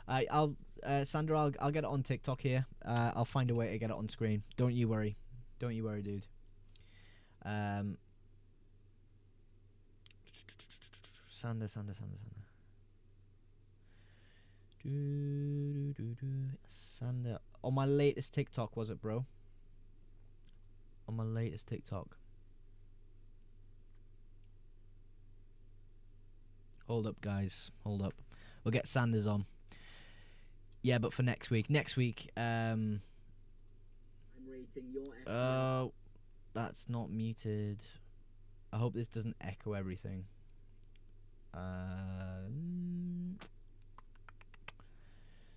I'll... Sandra, I'll get it on TikTok here. I'll find a way to get it on screen. Don't you worry. Don't you worry, dude. Sander. Sander. On my latest TikTok, was it, bro? On my latest TikTok. Hold up, guys. Hold up. We'll get Sanders on. Yeah, but for next week. Next week, I'm rating your FPL. Oh, that's not muted. I hope this doesn't echo everything.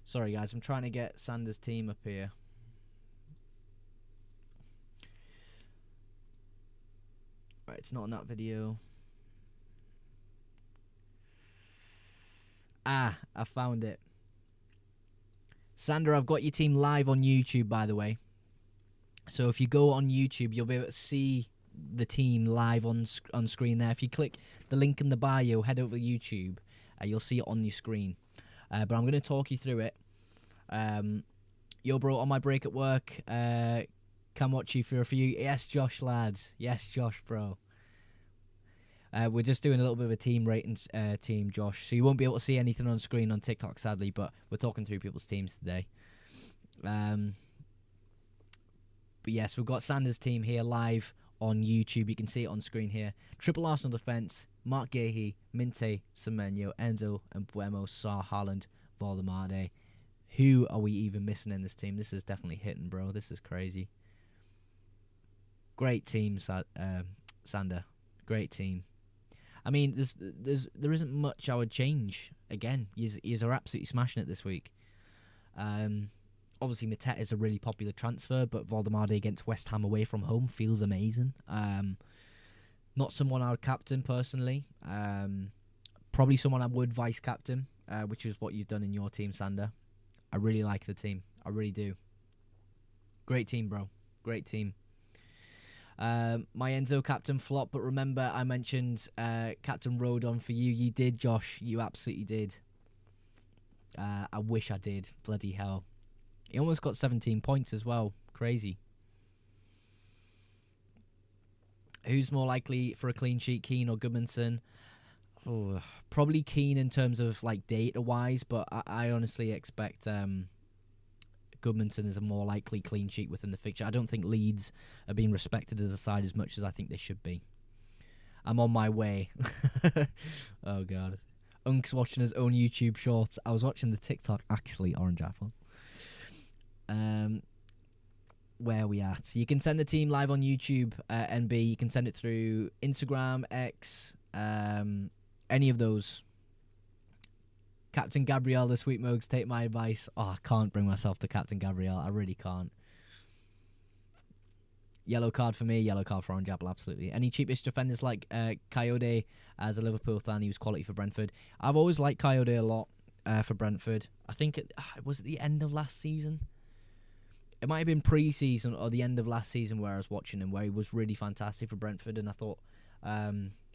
Sorry, guys. I'm trying to get Sanders' team up here. Right, it's not in that video. Ah, I found it. Sandra, I've got your team live on YouTube, by the way. So if you go on YouTube, you'll be able to see the team live on screen there. If you click the link in the bio, head over to YouTube, you'll see it on your screen. But I'm going to talk you through it. Yo, bro, on my break at work, can watch you for a few. Yes, Josh, lads. Yes, Josh, bro. We're just doing a little bit of a team ratings team, Josh. So you won't be able to see anything on screen on TikTok, sadly, but we're talking through people's teams today. But yes, we've got Sanders' team here live on YouTube. You can see it on screen here. Triple Arsenal defence: Mark Gahey, Minte, Semenyo, Enzo, and Buemo, Sarr, Haaland, Valdemade. Who are we even missing in this team? This is definitely hitting, bro. This is crazy. Great team, Sander. Great team. I mean, there isn't much I would change. Again, yous are absolutely smashing it this week. Obviously, Mateta is a really popular transfer, but Valdemade against West Ham away from home feels amazing. Not someone I would captain personally. Probably someone I would vice captain, which is what you've done in your team, Sander. I really like the team. I really do. Great team, bro. Great team. My Enzo captain flop, but remember I mentioned Captain Rodon for you. You did, Josh. You absolutely did. I wish I did. Bloody hell. He almost got 17 points as well. Crazy. Who's more likely for a clean sheet, Keane or Goodmanson? Oh, probably Keane in terms of like data-wise, but I honestly expect Goodmanson is a more likely clean sheet within the fixture. I don't think Leeds are being respected as a side as much as I think they should be. I'm on my way. Oh, God. Unk's watching his own YouTube shorts. I was watching the TikTok, actually, Orange Apple. Where are we at? So you can send the team live on YouTube, NB. You can send it through Instagram, X, any of those. Captain Gabriel this week, Mogs. Take my advice. Oh, I can't bring myself to Captain Gabriel. I really can't. Yellow card for me. Yellow card for Orange Apple, absolutely. Any cheapish defenders like Coyote as a Liverpool fan? He was quality for Brentford. I've always liked Coyote a lot for Brentford. I think it was at the end of last season. It might have been pre-season or the end of last season where I was watching him, where he was really fantastic for Brentford, and I thought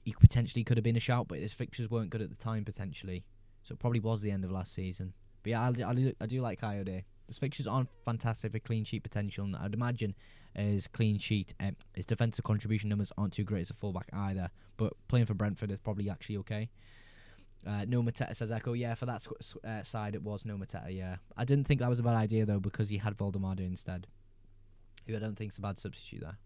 he potentially could have been a shout, but his fixtures weren't good at the time, potentially. So it probably was the end of last season. But yeah, I do like Coyote. His fixtures aren't fantastic for clean sheet potential, and I'd imagine his clean sheet, his defensive contribution numbers aren't too great as a fullback either. But playing for Brentford is probably actually okay. No Mateta, says Echo. Yeah, for that side it was no Mateta, yeah. I didn't think that was a bad idea, though, because he had Valdemade instead, who I don't think is a bad substitute there.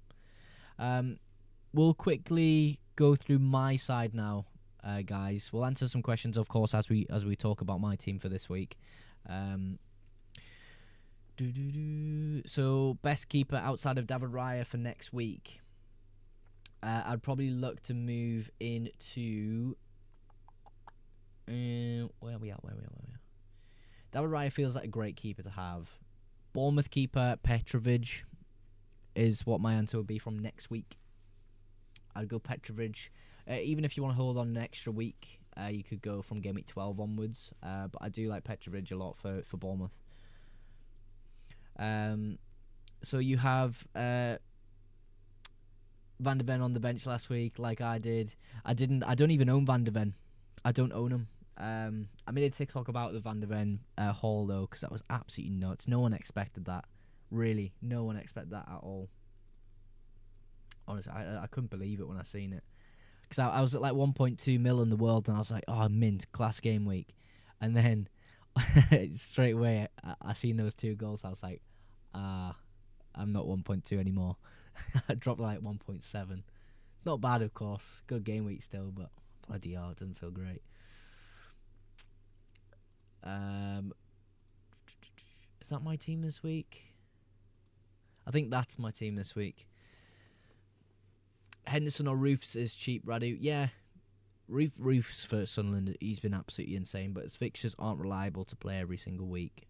We'll quickly go through my side now, guys. We'll answer some questions, of course, as we talk about my team for this week. So, best keeper outside of David Raya for next week. I'd probably look to move into... where are we at? David Raya feels like a great keeper to have. Bournemouth keeper Petrovic is what my answer would be from next week. I'd go Petrovic. Even if you want to hold on an extra week, you could go from game week 12 onwards. But I do like Petrovic a lot for Bournemouth. So you have Van de Ven on the bench last week, like I did. I don't even own Van de Ven. I don't own him. I made a TikTok about the Van de Ven haul though, because that was absolutely nuts. No one expected that. Really, no one expected that at all. Honestly, I couldn't believe it when I seen it. Because I was at like 1.2 mil in the world, and I was like, oh, mint, class game week. And then straight away, I seen those 2 goals. I was like, I'm not 1.2 anymore. I dropped like 1.7. Not bad, of course. Good game week still, but bloody hell, it doesn't feel great. Is that my team this week? I think that's my team this week. Henderson or Roofs is cheap, Radu. Yeah, Roofs for Sunderland, he's been absolutely insane, but his fixtures aren't reliable to play every single week.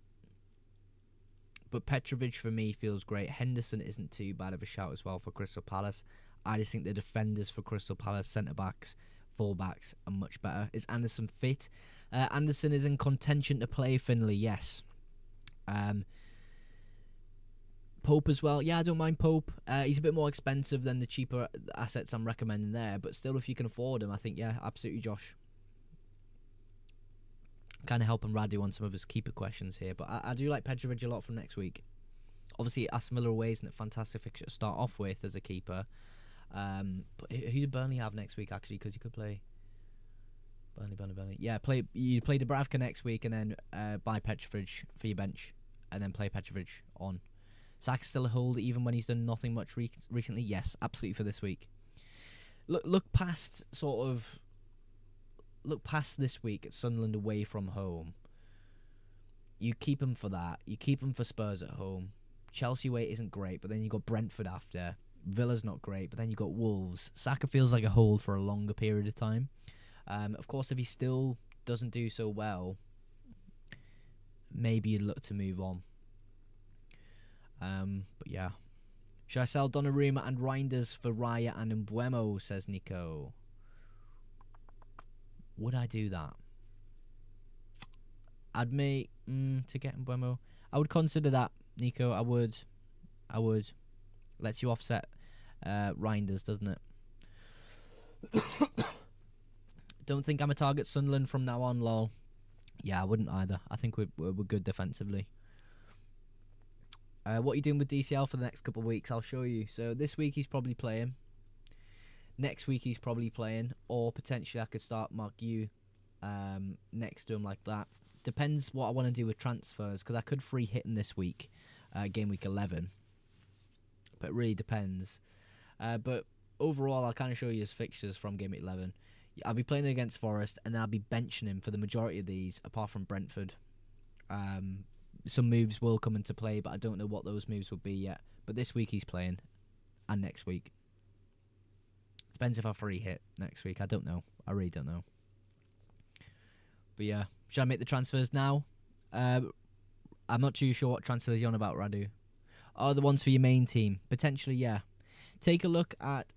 But Petrovic for me feels great. Henderson isn't too bad of a shout as well for Crystal Palace. I just think the defenders for Crystal Palace, centre-backs, full-backs, are much better. Is Anderson fit? Anderson is in contention to play Finley, yes. Pope as well. Yeah, I don't mind Pope. He's a bit more expensive than the cheaper assets I'm recommending there, but still, if you can afford him, I think, yeah, absolutely, Josh. Kind of helping Radu on some of his keeper questions here, but I do like Petrovic a lot from next week. Obviously, Aston Villa away isn't a fantastic fixture to start off with as a keeper. But who do Burnley have next week, actually? Because you could play Burnley. Yeah, you play Dubravka next week, and then buy Petrovic for your bench, and then play Petrovic on. Saka's still a hold even when he's done nothing much recently. Yes, absolutely for this week. Look past this week at Sunderland away from home. You keep him for that. You keep him for Spurs at home. Chelsea away isn't great, but then you got Brentford after. Villa's not great, but then you got Wolves. Saka feels like a hold for a longer period of time. Of course, if he still doesn't do so well, maybe you'd look to move on. But yeah. Should I sell Donnarumma and Reinders for Raya and Mbuemo, says Nico. Would I do that? I'd make to get Mbuemo. I would consider that, Nico. I would. Lets you offset Reinders, doesn't it? Don't think I'm a target Sunderland from now on, lol. Yeah, I wouldn't either. I think we're good defensively. What are you doing with DCL for the next couple of weeks? I'll show you. So this week he's probably playing. Next week he's probably playing. Or potentially I could start Mark Yu next to him like that. Depends what I want to do with transfers, because I could free hit him this week, game week 11. But it really depends. But overall, I'll kind of show you his fixtures from game week 11. I'll be playing against Forest, and then I'll be benching him for the majority of these, apart from Brentford. Some moves will come into play, but I don't know what those moves will be yet. But this week he's playing, and next week. Depends if I free hit next week. I don't know. I really don't know. But yeah, should I make the transfers now? I'm not too sure what transfers you're on about, Radu. Oh, the ones for your main team. Potentially, yeah. Take a look at,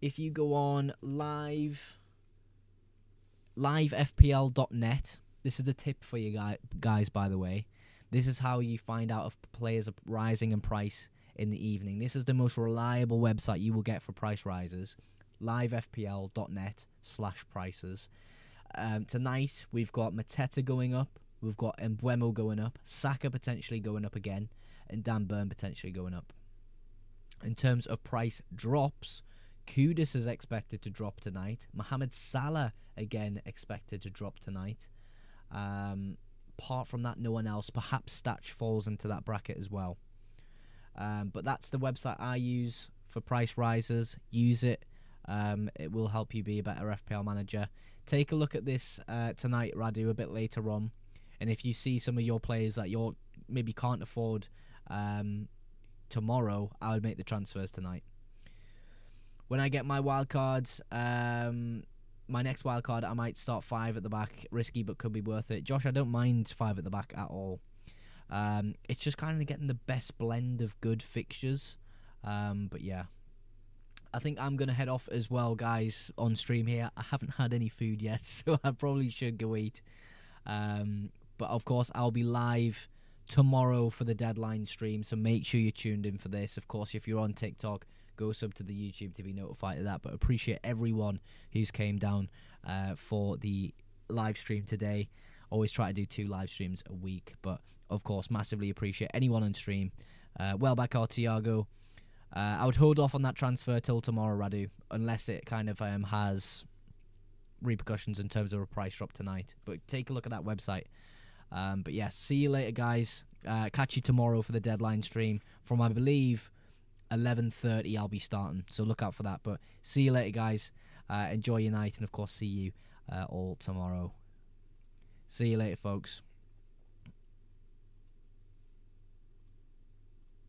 if you go on livefpl.net. This is a tip for you guys, by the way. This is how you find out if players are rising in price in the evening. This is the most reliable website you will get for price rises. livefpl.net/prices. Tonight, we've got Mateta going up. We've got Mbuemo going up. Saka potentially going up again. And Dan Burn potentially going up. In terms of price drops, Kudus is expected to drop tonight. Mohamed Salah, again, expected to drop tonight. Apart from that, no one else. Perhaps Statch falls into that bracket as well. But that's the website I use for price rises. Use it. It will help you be a better FPL manager. Take a look at this tonight, Radu, a bit later on. And if you see some of your players that you maybe can't afford tomorrow, I would make the transfers tonight. When I get my wildcards, my next wildcard, I might start 5 at the back. Risky, but could be worth it. Josh, I don't mind 5 at the back at all. It's just kind of getting the best blend of good fixtures. But yeah. I think I'm going to head off as well, guys, on stream here. I haven't had any food yet, so I probably should go eat. But of course, I'll be live tomorrow for the deadline stream, so make sure you're tuned in for this. Of course, if you're on TikTok, go sub to the YouTube to be notified of that. But appreciate everyone who's came down for the live stream today. Always try to do 2 live streams a week, but of course, massively appreciate anyone on stream. Welbeck or Thiago. I would hold off on that transfer till tomorrow, Radu, unless it kind of has repercussions in terms of a price drop tonight. But take a look at that website. But yeah, see you later, guys. Catch you tomorrow for the deadline stream from, I believe, 11:30 I'll be starting, so look out for that. But see you later, guys. Enjoy your night, and of course see you all tomorrow. See you later, folks.